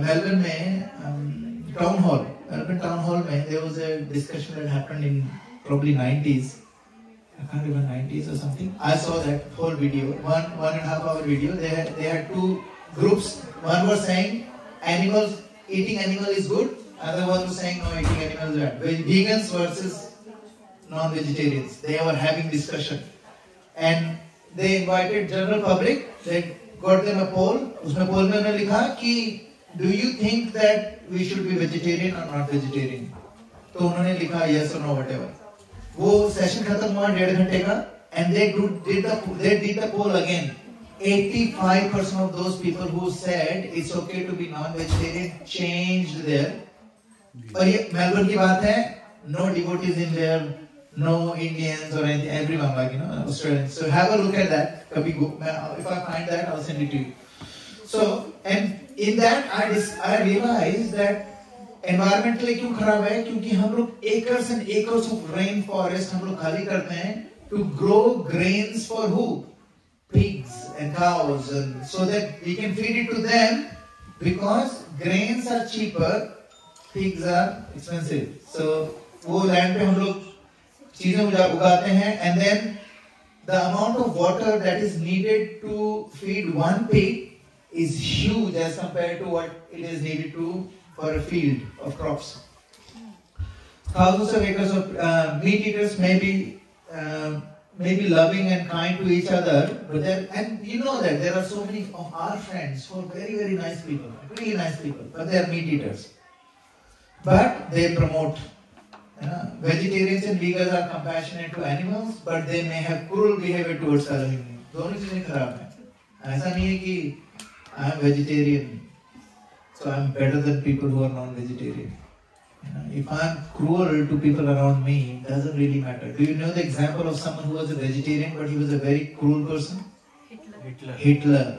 Speaker 1: Melbourne में town hall, Melbourne town hall में there was a discussion that happened in probably 90s. I can't remember 90s or something. I saw that whole video, 1.5 hour video. They had 2 groups. One was saying eating animal is good. Other one was saying no, eating animal is bad. Vegans versus non-vegetarians. They were having discussion. And they invited general public. They got them a poll. उसमें poll में उन्होंने लिखा कि do you think that we should be vegetarian or not vegetarian? तो उन्होंने लिखा yes or no whatever. वो session खत्म हुआ 1.5 घंटे का and they did the poll again. 85% of those people who said it's okay to be non-vegetarian changed their. और ये मेलबर्न की बात है. No devotees in there, no Indians or anything. Everyone like Australians. So have a look at that. Kabhi go. If I find that, I'll send it to you. So and in that I realized that environmentally क्यों खराब है? क्योंकि हम लोग acres and acres of rainforest हम लोग खाली करते हैं to grow grains for who? Pigs and cows, and so that we can feed it to them because grains are cheaper, pigs are expensive. So वो land पे हम लोग चीजें उगाते हैं and then the amount of water that is needed to feed one pig is huge as compared to what it is needed to for a field of crops. Thousands of acres of meat eaters may be loving and kind to each other, but and you know that there are so many of our friends who are very, very nice people, really nice people, but they are meat eaters. But they promote. Vegetarians and vegans are compassionate to animals, but they may have cruel behavior towards other humans. दोनों चीजें खराब हैं. ऐसा नहीं है कि I am vegetarian, so I am better than people who are non-vegetarian. If I am cruel to people around me, it doesn't really matter. Do you know the example of someone who was a vegetarian but he was a very cruel person? Hitler.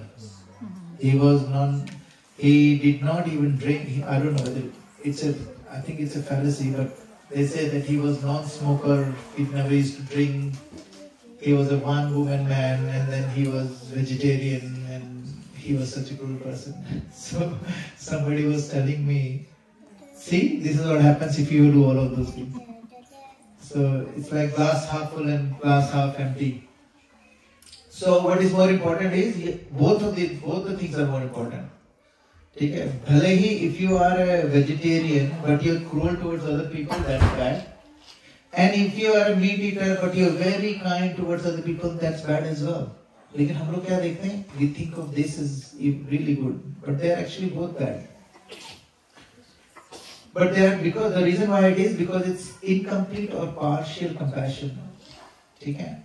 Speaker 1: He did not even drink. I don't know whether I think it's a fallacy, but they say that he was non-smoker, he never used to drink, he was a one-woman man, and then he was vegetarian, and he was such a cruel person. So somebody was telling me, see, this is what happens if you do all of those things. So it's like glass half full and glass half empty. So what is more important is, both the things are more important. ठीक है, भले ही if you are a vegetarian but you're cruel towards other people, that's bad. And if you are a meat eater but you're very kind towards other people, that's bad as well. लेकिन हम लोग क्या देखते हैं? We think of this as really good, but they are actually both bad. But because the reason why it is because it's incomplete or partial compassion. ठीक है?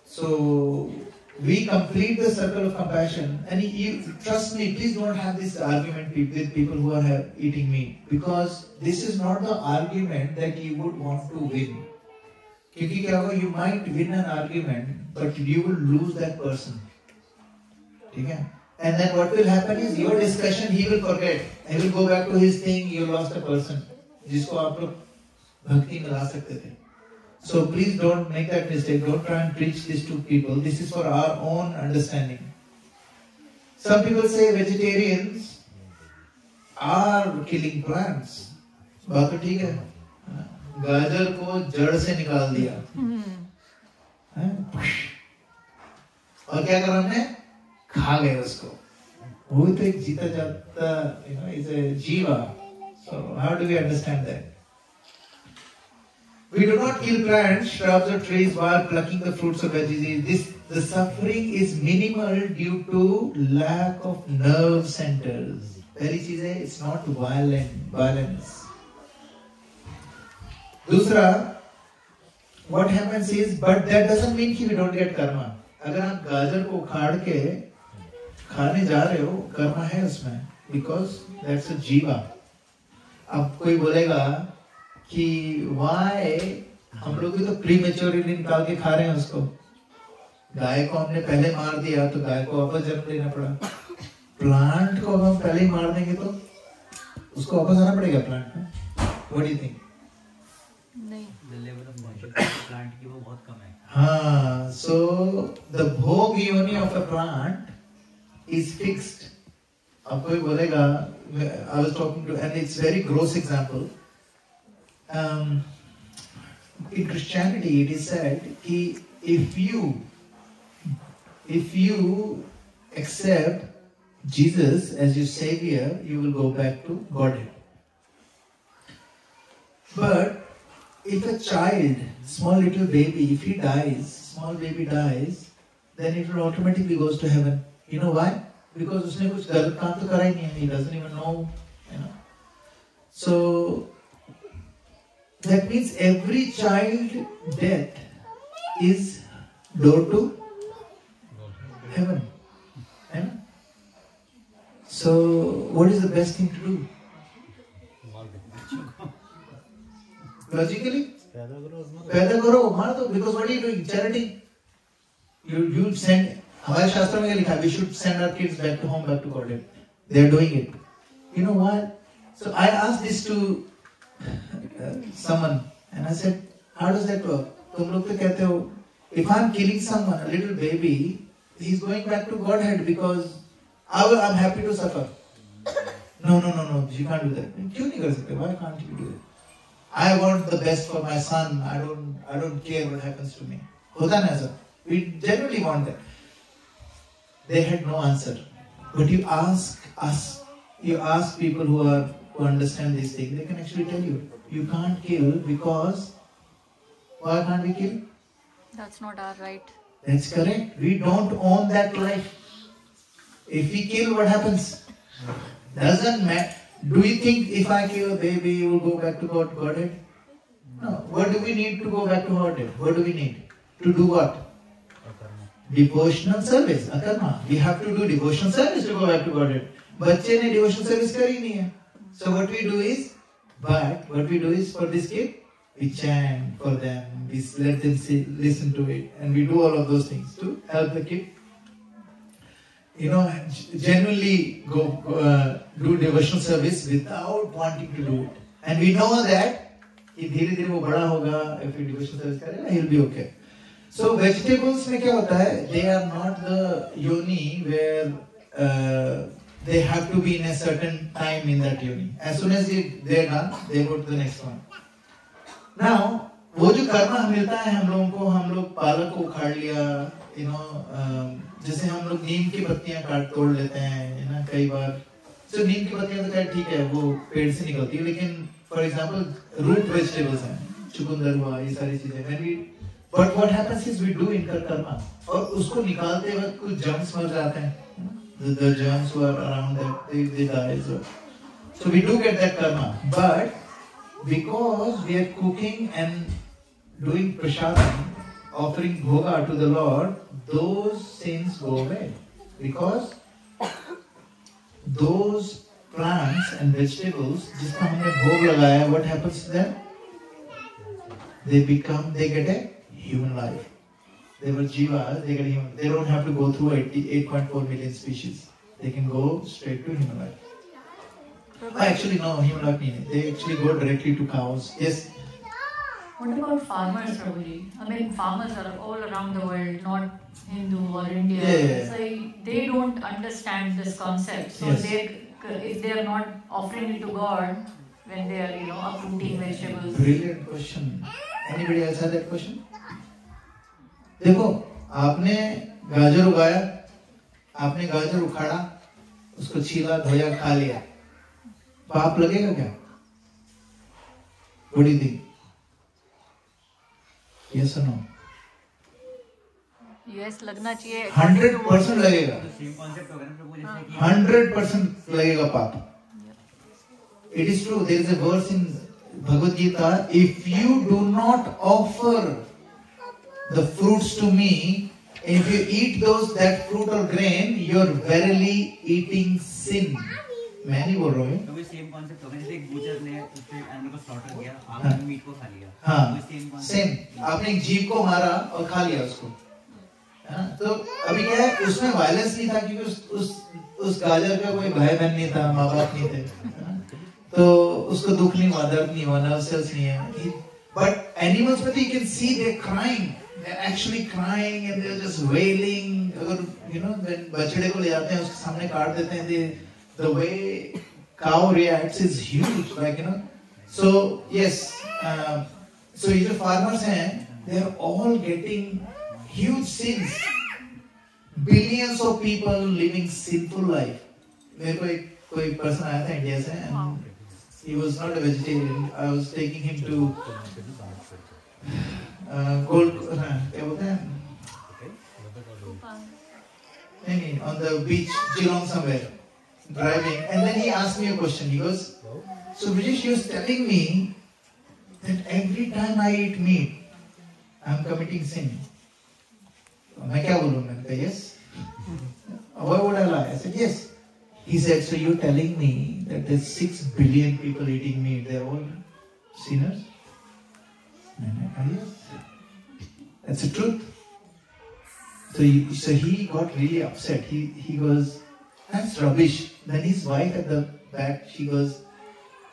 Speaker 1: So we complete the circle of compassion, and you trust me, please don't have this argument with people who are eating meat, because this is not the argument that you would want to win. क्योंकि क्या होगा, you might win an argument, but you will lose that person. ठीक है? And then what will happen is your discussion he will forget. He will go back to his thing. You lost a person जिसको आप लोग भक्ति में ला सकते थे. So please don't make that mistake. Don't try and preach this to people. This is for our own understanding. Some people say vegetarians are killing plants. बात तो ठीक है. गाजर को जड़ से निकाल दिया. और क्या करा हमने? खा गए उसको. वो तो एक जीता जाता, is a jiva. So how do we understand that? We do not kill plants, shrubs or trees while plucking the fruits of veggies. The suffering is minimal due to lack of nerve centers. पहली चीज है, it's not violence. दूसरा, what happens is, but that doesn't mean कि we don't get karma. अगर आप गाजर को उखाड़ के खाने जा रहे हो, कर्मा है उसमें, because that's a jiva. अब कोई बोलेगा कि why हम लोग भी तो प्रीमेच्योरली निकाल के खा रहे हैं उसको. गाय को हमने पहले मार दिया तो गाय को वापस जन्म लेना पड़ा. प्लांट को हम पहले ही मार देंगे तो उसको वापस आना पड़ेगा प्लांट में. What do you think?
Speaker 5: नहीं, the level of consciousness plant की वो बहुत कम है.
Speaker 1: हाँ, so the bhog yoni of a plant is fixed. अब कोई बोलेगा, I was talking to, and it's very gross example. In Christianity, it is said that if you accept Jesus as your savior, you will go back to Godhead. But if a child, small little baby, if he dies, small baby dies, then it will automatically goes to heaven. You know why? Because उसने कुछ गलत काम तो करा ही नहीं है. He doesn't even know, you know. So that means every child death is door to heaven. You know? So what is the best thing to do? Logically, पैदा करो, मार दो. Because what are you doing? Charity. You send. हमारे शास्त्रों में लिखा है, we should send our kids back to home, back to Godhead. They are doing it. You know what? So I asked this to someone, and I said, how does that work? तुम लोग तो कहते हो, if I'm killing someone, a little baby, he's going back to Godhead because I'm happy to suffer. No, you can't do that. क्यों नहीं कर सकते? Why can't you do it? I want the best for my son. I don't care what happens to me. होता ना ऐसा? We genuinely want that. They had no answer. But you ask us, you ask people who understand these things, they can actually tell you, you can't kill because, why can't we kill?
Speaker 11: That's not our right.
Speaker 1: That's correct. We don't own that life. If we kill, what happens? Doesn't matter. Do you think if I kill a baby, you will go back to Godhead? No. What do we need to go back to Godhead? What do we need? To do what? Devotional service. Akarma. We have to do devotional service to go back to Godhead. बच्चे ने devotional service करी नहीं है. So what we do is for this kid, we chant for them, we let them listen to it, and we do all of those things to help the kid. You know, genuinely go do devotional service without wanting to do it. And we know that if धीरे-धीरे वो बड़ा होगा, if we devotional service करेगा, he'll be okay. So vegetables में क्या होता है? They are not the yoni where they have to be in a certain time in that yoni. As soon as they are done, they go to the next one. Now, वो जो कर्मा मिलता है हम लोगों को, हम लोग पालक को उखाड़ लिया, you know, जैसे हम लोग नीम की पत्तियां काट तोड़ लेते हैं, ना कई बार. So नीम की पत्तियां तो खैर ठीक है, वो पेड़ से निकलती है, लेकिन for example root vegetables हैं, चुकंदर हुआ, ये सारी चीजें. But what happens is we do incur karma, और उसको निकालते वक्त कुछ germs मर जाते हैं. The germs who are around that they die. So we do get that karma, but because we are cooking and doing prasadam, offering bhoga to the Lord, those sins go away. Because those plants and vegetables, जिसका हमने भोग लगाया, what happens to them? They get a human life. They were jivas, they get a human. They don't have to go through 8.4 million species. They can go straight to human life. Actually, no, human life meaning. They actually go directly to cows. Yes.
Speaker 11: What about farmers, Prabhuji? I mean, farmers are all around the world, not Hindu or India.
Speaker 1: Yeah.
Speaker 11: So they don't understand this concept. So
Speaker 1: Yes.
Speaker 11: if they are not offering it to God when they are, uprooting vegetables.
Speaker 1: Brilliant question. Anybody else have that question? देखो, आपने गाजर उगाया, आपने गाजर उखाड़ा, उसको छीला, धोया, खा लिया. पाप लगेगा क्या? What do you think? Yes or no?
Speaker 11: Yes, लगना चाहिए.
Speaker 1: 100% लगेगा. 100% लगेगा पाप. It is true. There is a verse in Bhagavad Gita. If you do not offer the fruits to me, if you eat that fruit or grain, you are verily eating sin. मैं नहीं बोल रहा हूँ.
Speaker 5: तो भी same concept होगा, जैसे एक बूचर ने उसके एनिमल को स्लॉटर किया, आपने मीट को खा लिया.
Speaker 1: हाँ, सेम. आपने एक जीव को मारा और खा लिया उसको. तो अभी क्या है, उसमें वायलेंस नहीं था क्योंकि उस गाजर का कोई भाई बहन नहीं था, माँ बाप नहीं थे, तो उसको दुख नहीं हुआ, दर्द नहीं हुआ, नर्व सेल्स नहीं है. But animals में you can see they're crying. They're actually crying and they're just wailing. अगर when बछड़े को ले जाते हैं, उसके सामने काट देते हैं, the way cow reacts is huge, So yes, so ये जो farmers हैं, they are all getting huge sins. Billions of people living sinful life. मेरे को कोई person आया था इंडिया से, and he was not a vegetarian. I was taking him to क्या बोलते हैं, On the beach, Geelong somewhere, driving, and then he asked me a question. He goes, "So Brijesh, he was telling me that every time I eat meat, I'm committing sin." मैं क्या बोलूँ? मैंने कहा yes. Why would I lie? I said yes. He said, "So you're telling me that there's 6 billion people eating meat? They're all sinners?" And I said, yes. That's the truth. So he got really upset. He goes, "That's rubbish." Then his wife at the back, she goes,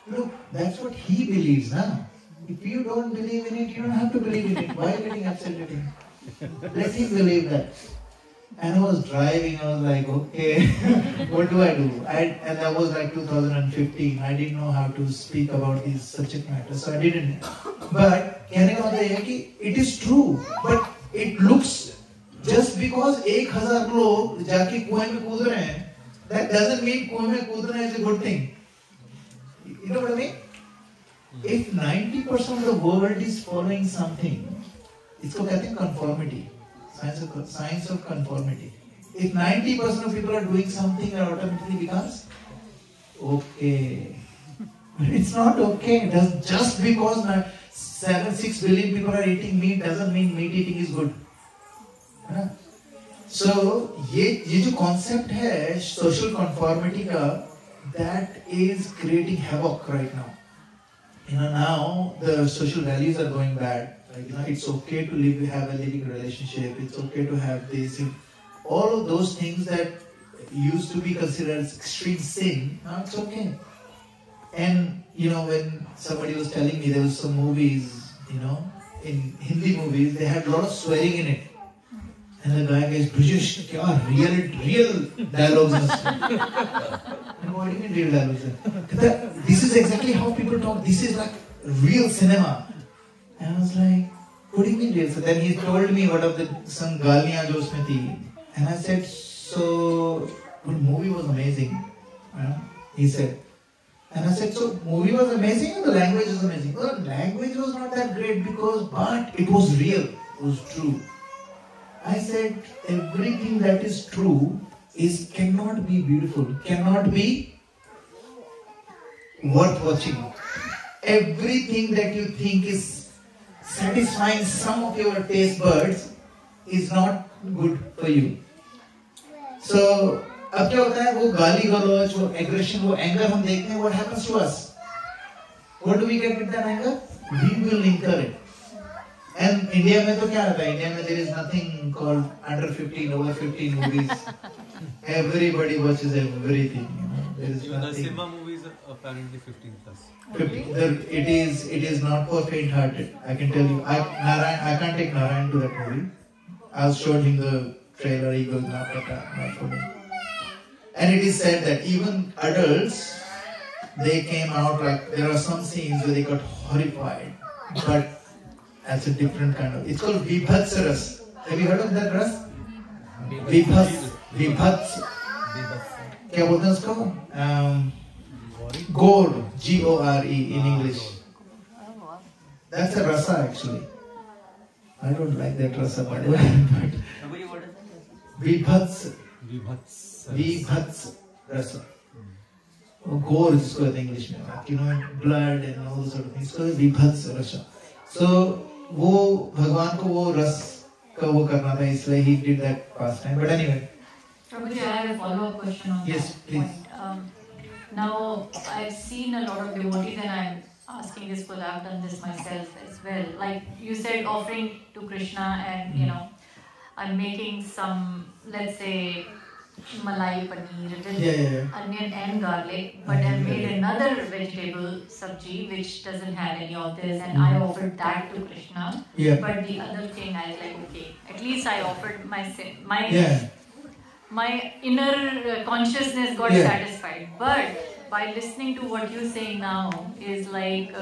Speaker 1: "Look, that's what he believes now. If you don't believe in it, you don't have to believe in it. Why are you getting upset at him? Let him believe that." And I was driving, I was like, okay, what do I do? And that was like 2015. I didn't know how to speak about these subject matters, so I didn't. But it is true, but it looks, just because 1,000 लोग जाके कुएं में कूद रहे हैं, that doesn't mean कुएं में कूदना is a good thing. You know what I mean? If 90% of the world is following something, इसको कहते हैं conformity. Science of conformity. If 90% of people are doing something, it automatically becomes okay. But it's not okay. Just because 6 billion people are eating meat doesn't mean meat eating is good. So, ये जो concept है social conformity का, that is creating havoc right now. Now the social values are going bad. Like, it's okay to have a living relationship. It's okay to have this. All of those things that used to be considered as extreme sin, now it's okay. And when somebody was telling me there was some movies, in Hindi movies, they had a lot of swearing in it. And the guy goes, "Brijesh, real dialogues." What do you mean real dialogues? This is exactly how people talk. This is like real cinema. And I was like, "What do you mean real?" So then he told me what of some galiyan jo usme thi. And I said, "So the movie was amazing." He said. And I said, "So movie was amazing or the language was amazing?" "Well, the language was not that great but it was real. It was true." I said, everything that is true cannot be beautiful, cannot be worth watching. Everything that you think is satisfying some of your taste buds is not good for you. So, अब क्या होता है, वो गाली गलौज, वो aggression, वो anger हम देखते हैं, what happens to us? What do we get with that anger? We will incur it. And India में तो क्या रहता है? India में there is nothing called under 15, over 15 movies. Everybody watches everything. There is
Speaker 7: Even
Speaker 1: nothing.
Speaker 7: the cinema movies are apparently 15 plus.
Speaker 1: It is not for faint-hearted. I can tell you. I can't take Narayan to that movie. I showed him the trailer. He goes, "Not for me." And it is said that even adults, they came out like, there are some scenes where they got horrified, but that's a different kind of. It's called Vibhatsaras. Have you heard of that ras? Vibhats. क्या बोलते हैं उसको? Gore, G-O-R-E in English. That's a rasa actually. I don't like that rasa, by the way. Vibhats rasa. Gore is called in English में, blood and all those sort of things. It's called Vibhats rasa. So वो भगवान को वो रस का वो करना था, इसलिए he did that pastime. But anyway.
Speaker 11: Prabhuji, I have a follow-up question on
Speaker 1: yes,
Speaker 11: that
Speaker 1: please.
Speaker 11: point. Now, I've seen a lot of devotees, and I'm asking this because I've done this myself as well. Like you said, offering to Krishna, and I'm making some, let's say, malai paneer with onion and garlic, but I made another vegetable sabji which doesn't have any of this, and I offered that to Krishna. But the other thing, I was like, okay, at least I offered my inner consciousness got satisfied. But by listening to what you're saying now is like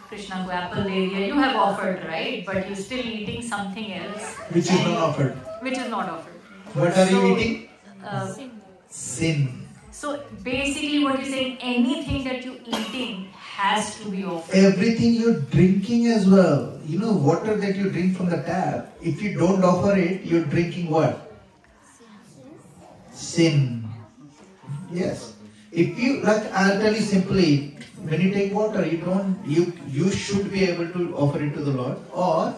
Speaker 11: Krishna ko apple de diya, you have offered, right? But you're still eating something else.
Speaker 1: Which is not offered.
Speaker 11: Which is not offered.
Speaker 1: What are you eating?
Speaker 11: Sin. So basically what you're saying, anything that you're eating has to be offered.
Speaker 1: Everything you're drinking as well. you know, water that you drink from the tap, if you don't offer it, you're drinking what? Sin. Yes. If you, like, I'll tell you simply, when you take water, you should be able to offer it to the Lord, or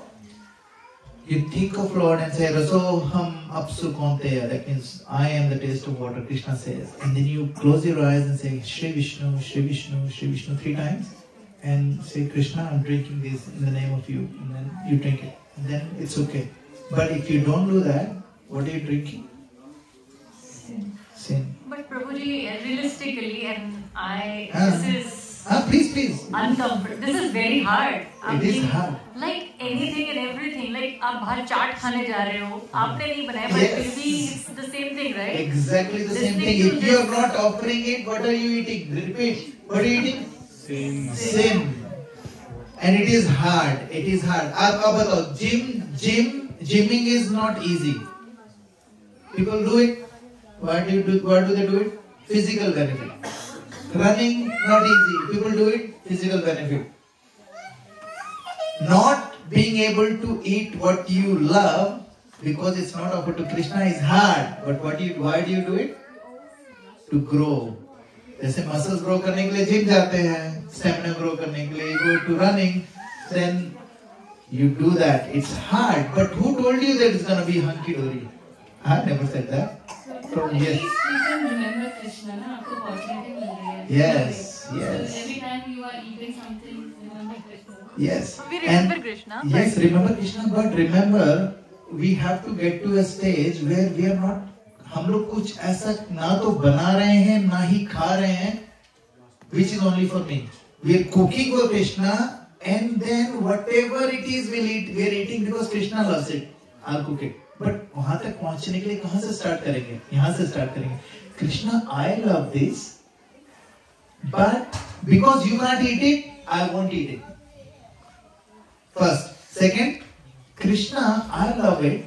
Speaker 1: you think of Lord and say, Rasoham apsu konteya, that means I am the taste of water, Krishna says. And then you close your eyes and say, Shri Vishnu, Shri Vishnu, Shri Vishnu 3 times. And say, Krishna, I'm drinking this in the name of you. And then you drink it. And then it's okay. But if you don't do that, what are you drinking? Sin.
Speaker 11: But Prabhuji, realistically, and this is
Speaker 1: please.
Speaker 11: uncomfortable. This is very hard.
Speaker 1: It is hard.
Speaker 11: Like anything and everything. Like आप बाहर चाट खाने जा रहे हो, आपने नहीं बनाया, but फिर भी it's the same thing, right?
Speaker 1: Exactly the same thing. If you are not offering it, what are you eating? Repeat. What are you eating? Sin. And it is hard. It is hard. अब बताओ, gymming is not easy. People do it. Why do they do it? Physical benefit. Running, not easy. People do it. Physical benefit. Not being able to eat what you love because it's not offered to Krishna is hard. But why do you do it? To grow. जैसे muscles grow करने के लिए gym जाते हैं, stamina grow करने के लिए you go to running, then you do that. It's hard, but who told you that it's gonna be hunky dory? I never said that. So yes.
Speaker 8: You can remember Krishna, na? आपको opportunity मिल रही है.
Speaker 1: Yes.
Speaker 8: So every time you are eating something, remember Krishna.
Speaker 1: Yes.
Speaker 11: We remember Krishna.
Speaker 1: Yes, remember Krishna, but remember, we have to get to a stage where we are not. हम लोग कुछ ऐसा ना तो बना रहे हैं ना ही खा रहे हैं, which is only for me. We are cooking for Krishna, and then whatever it is we'll eat. We are eating because Krishna loves it. I'll cook it. But वहाँ तक पहुँचने के लिए कहाँ से start करेंगे? यहाँ से start करेंगे. Krishna, I love this, but because you can't eat it, I won't eat it. First. Second, Krishna, I love it.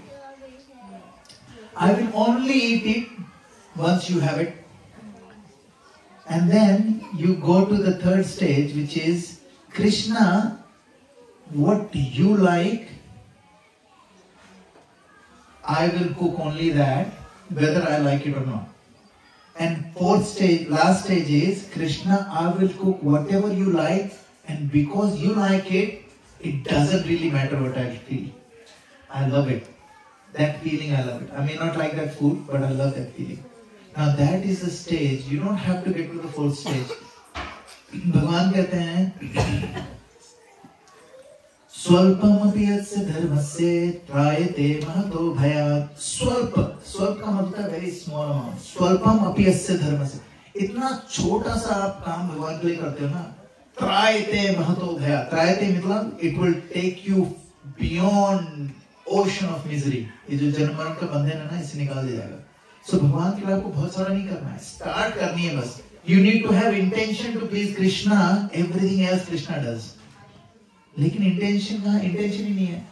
Speaker 1: I will only eat it once you have it. And then you go to the third stage, which is, Krishna, what you like, I will cook only that, whether I like it or not. And fourth stage, last stage is, Krishna, I will cook whatever you like, and because you like it, it doesn't really matter what I feel. I love it. That feeling, I love it. I may not like that food, but I love that feeling. Now that is the stage. You don't have to get to the fourth stage. भगवान कहते हैं स्वल्पमपि यस्य धर्मस्य त्रायते महतो भयात्. स्वल्प का मतलब है very small amount. स्वल्पमपि यस्य धर्मस्य, इतना छोटा सा आप काम भगवान के लिए करते हो ना, त्रायते महतो भयात्. त्रायते मतलब it will take you beyond ocean of misery. ये जो जन्म मरण का बंधन है ना, इसे निकाल दिया जाएगा. So भगवान के लिए आपको बहुत सारा नहीं करना है, स्टार्ट करनी है बस. You need to have intention to please Krishna. Everything else Krishna does. लेकिन इंटेंशन ही नहीं है.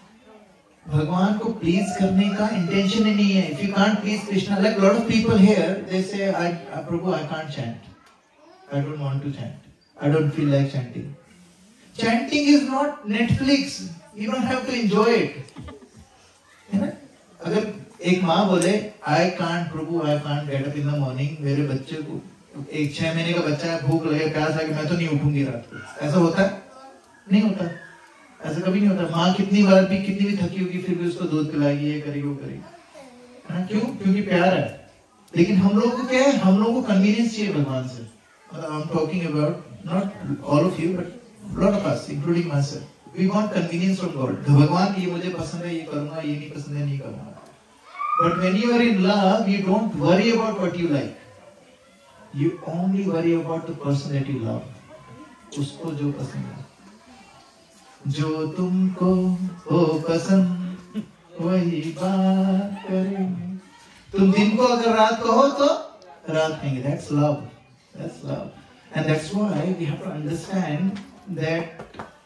Speaker 1: भगवान को प्लीज करने का इंटेंशन ही नहीं है. If you can't please Krishna, like a lot of people here, they say, Prabhu, I can't chant. I don't want to chant. I don't feel like chanting. Chanting is not Netflix. You don't have to enjoy it. है ना? अगर एक माँ बोले I can't Prabhu, I can't get up in the morning, मेरे बच्चे को, एक 6 महीने का बच्चा है, भूख लगे, प्यास लगे, मैं तो नहीं उठूंगी रात को. ऐसा होता है? नहीं होता. ऐसा कभी नहीं होता. माँ कितनी भी थकी होगी, फिर भी उसको दूध पिलाएगी, ये करेगी, वो करेगी. है ना? क्यों? क्योंकि प्यार है. लेकिन हम लोगों को क्या है? हम लोगों को कन्वीनियंस चाहिए भगवान से. I'm talking about not all of you, but lot of us, including myself. We want convenience from God. भगवान ये मुझे पसंद है, ये करूँगा, ये नहीं पसंद है, नहीं करूँगा. But when you are in love, you don't worry about what you like. You only worry about the person that you love. उसको जो पसंद है. जो तुमको हो पसंद वही बात करेंगे. तुम दिन को अगर रात को हो तो रात कहेंगे. That's love. That's love. And that's why we have to understand that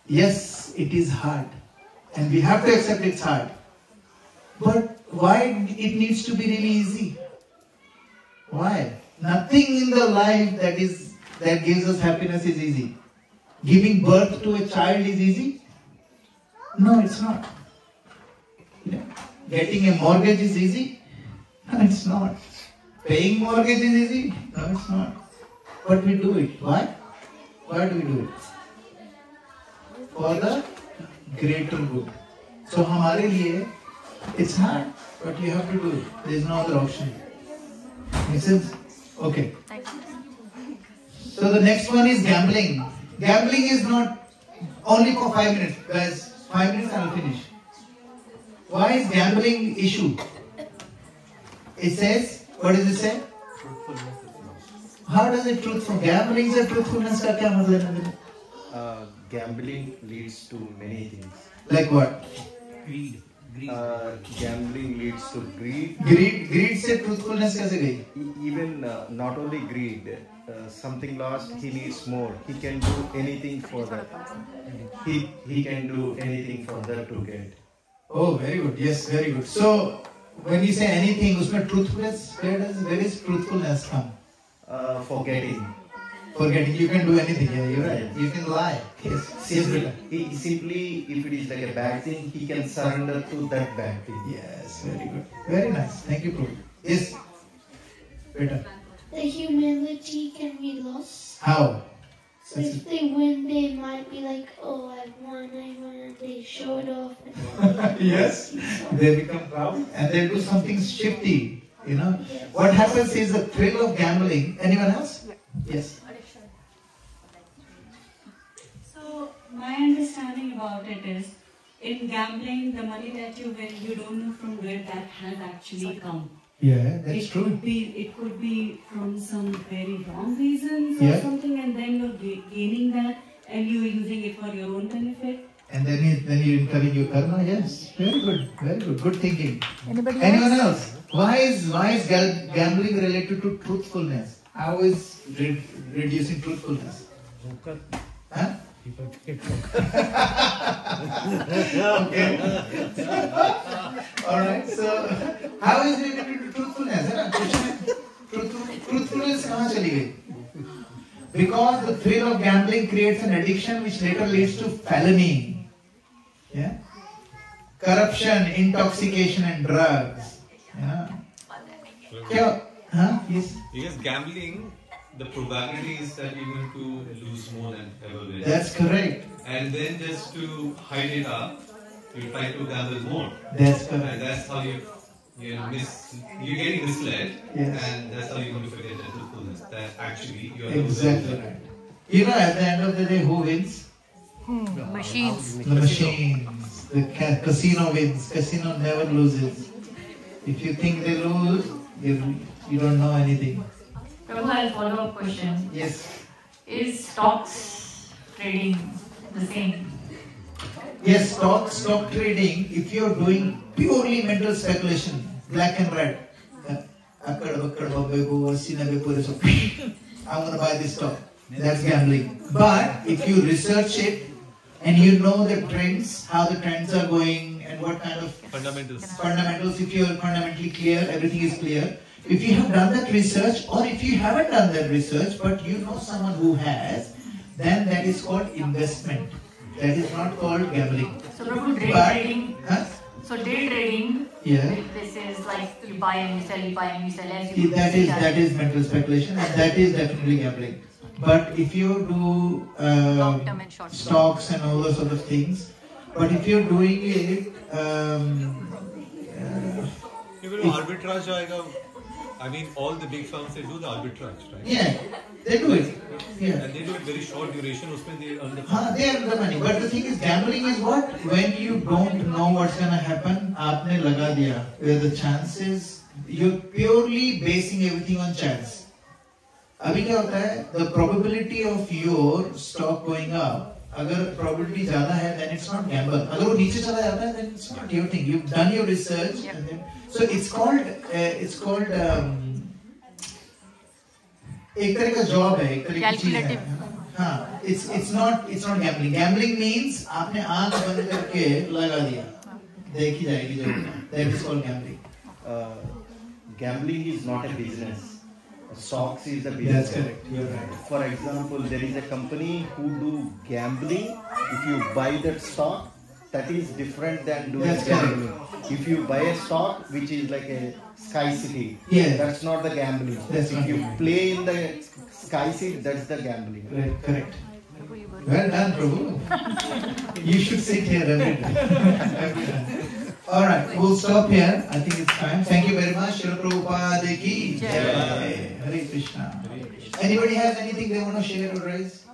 Speaker 1: yes, it is hard. And we have to accept it's hard. But why it needs to be really easy? Why? Nothing in the life that gives us happiness is easy. Giving birth to a child is easy? No, it's not. Getting a mortgage is easy? No, it's not. Paying mortgage is easy? No, it's not. But we do it. Why? Why do we do it? For the greater good. So हमारे लिए it's hard, but you have to do it. There is no other option. Make sense? Okay. So the next one is gambling. Gambling is not only for 5 minutes, guys. 5 minutes and I'll finish. Why is gambling issue? It says, what does it say? How does it truthful? Gambling is a truthfulness का क्या मतलब है?
Speaker 12: Gambling leads to many things.
Speaker 1: Like what?
Speaker 5: Greed.
Speaker 12: Gambling leads to greed.
Speaker 1: Greed से truthfulness कैसे गई?
Speaker 12: Even not only greed, something lost, he needs more. He can do anything for that. He can do anything for that to get.
Speaker 1: Oh, very good. Yes, very good. So when you say anything, उसमें truthfulness, where is truthfulness come?
Speaker 12: Forgetting.
Speaker 1: Forgetting. You can do anything. Yeah, you're right. You can lie. Yes.
Speaker 12: Simply, if it is like a bad thing, he can surrender to that bad thing.
Speaker 1: Yes, very good. Very nice. Thank you, Prabhu. Yes. Better.
Speaker 3: The humility can be lost.
Speaker 1: How?
Speaker 3: So if they win, they might be like, oh, I won, and they show it off.
Speaker 1: Yes. They become proud and they do something shifty. You know. Yes. What happens is the thrill of gambling. Anyone else? Yes.
Speaker 13: So my understanding about it is, in gambling, the money that you win, you don't know from where that has actually come.
Speaker 1: Yeah, that's true.
Speaker 13: It could be from some very wrong reasons or something, and then you're gaining that, and you're using it for your own benefit.
Speaker 1: And then you incurring your karma. Yes, very good, very good. Good thinking.
Speaker 11: Anybody
Speaker 1: Anyone else? Why is gambling related to truthfulness? How is reducing truthfulness? Huh? Okay. All right. So, how is it related to truthfulness? Truthfulness कहाँ चली गई? Because the thrill of gambling creates an addiction which later leads to felony. Yeah. Corruption, intoxication, and drugs. Yeah. क्या? Huh? Yes.
Speaker 7: Because gambling, the probability is that you're going to lose more than ever win.
Speaker 1: That's correct.
Speaker 7: And then just to hide it up, you try to gamble more.
Speaker 1: That's correct.
Speaker 7: And that's how you're getting misled.
Speaker 1: Yes.
Speaker 7: And that's how you're going to forget the truthfulness. That actually you are
Speaker 1: Exactly right. You know, at the end of the day, who wins?
Speaker 11: Machines.
Speaker 1: The machines. The casino wins. Casino never loses. If you think they lose, you don't know anything.
Speaker 11: Prabhu, I have a follow-up question.
Speaker 1: Yes.
Speaker 11: Is stocks trading the same?
Speaker 1: Yes, stock trading, if you're doing purely mental speculation, black and red, I'm going to buy this stock. That's gambling. But if you research it and you know the trends, how the trends are going and what kind of fundamentals, if you're fundamentally clear, everything is clear. If you have done that research, or if you haven't done that research, but you know someone who has, then that is called investment. That is not called gambling.
Speaker 11: So, Prabhu, day trading. Huh? So, day trading.
Speaker 1: Yeah.
Speaker 11: This is like you buy and you sell, you buy and you sell. As you
Speaker 1: that is mental speculation, and that is definitely gambling. But if you do
Speaker 11: long-term and short-term
Speaker 1: stocks and all those sort of things, but if you're doing it,
Speaker 7: arbitrage आएगा. I mean, all the big firms, they do the arbitrage, right?
Speaker 1: Yeah, they do it. Yeah.
Speaker 7: And they do it very short duration. उसमें they earn the
Speaker 1: they earn the money. But the thing is, gambling is what? When you don't know what's gonna happen, आपने लगा दिया. Where the chances, you're purely basing everything on chance. अभी क्या होता है? The probability of your stock going up, अगर probability ज़्यादा है, then it's not gamble. अगर वो नीचे चला जाता है, then it's not your thing. You've done your research, and then so it's called एक तरह का job है, एक तरह की चीज है. हाँ, it's not gambling. Gambling means आपने आँख बंद करके लगा दिया, देखी जाएगी जरूर. That is called gambling.
Speaker 12: Gambling is not a business. Stocks is a business.
Speaker 1: That's correct. You're right.
Speaker 12: For example, there is a company who do gambling. If you buy that stock, that is different than doing
Speaker 1: That's
Speaker 12: gambling. If you buy a stock which is like a Sky City,
Speaker 1: Yes.
Speaker 12: that's not the gambling.
Speaker 1: That's
Speaker 12: if
Speaker 1: not
Speaker 12: you
Speaker 1: gambling.
Speaker 12: play in the Sky City, that's the gambling.
Speaker 1: Right, correct. Well done, Prabhu. You should sit here every day. Alright, we'll stop here. I think it's time. Thank you very much. Srila Prabhupada ki Jai. Hare Krishna. Anybody has anything they want to share or raise?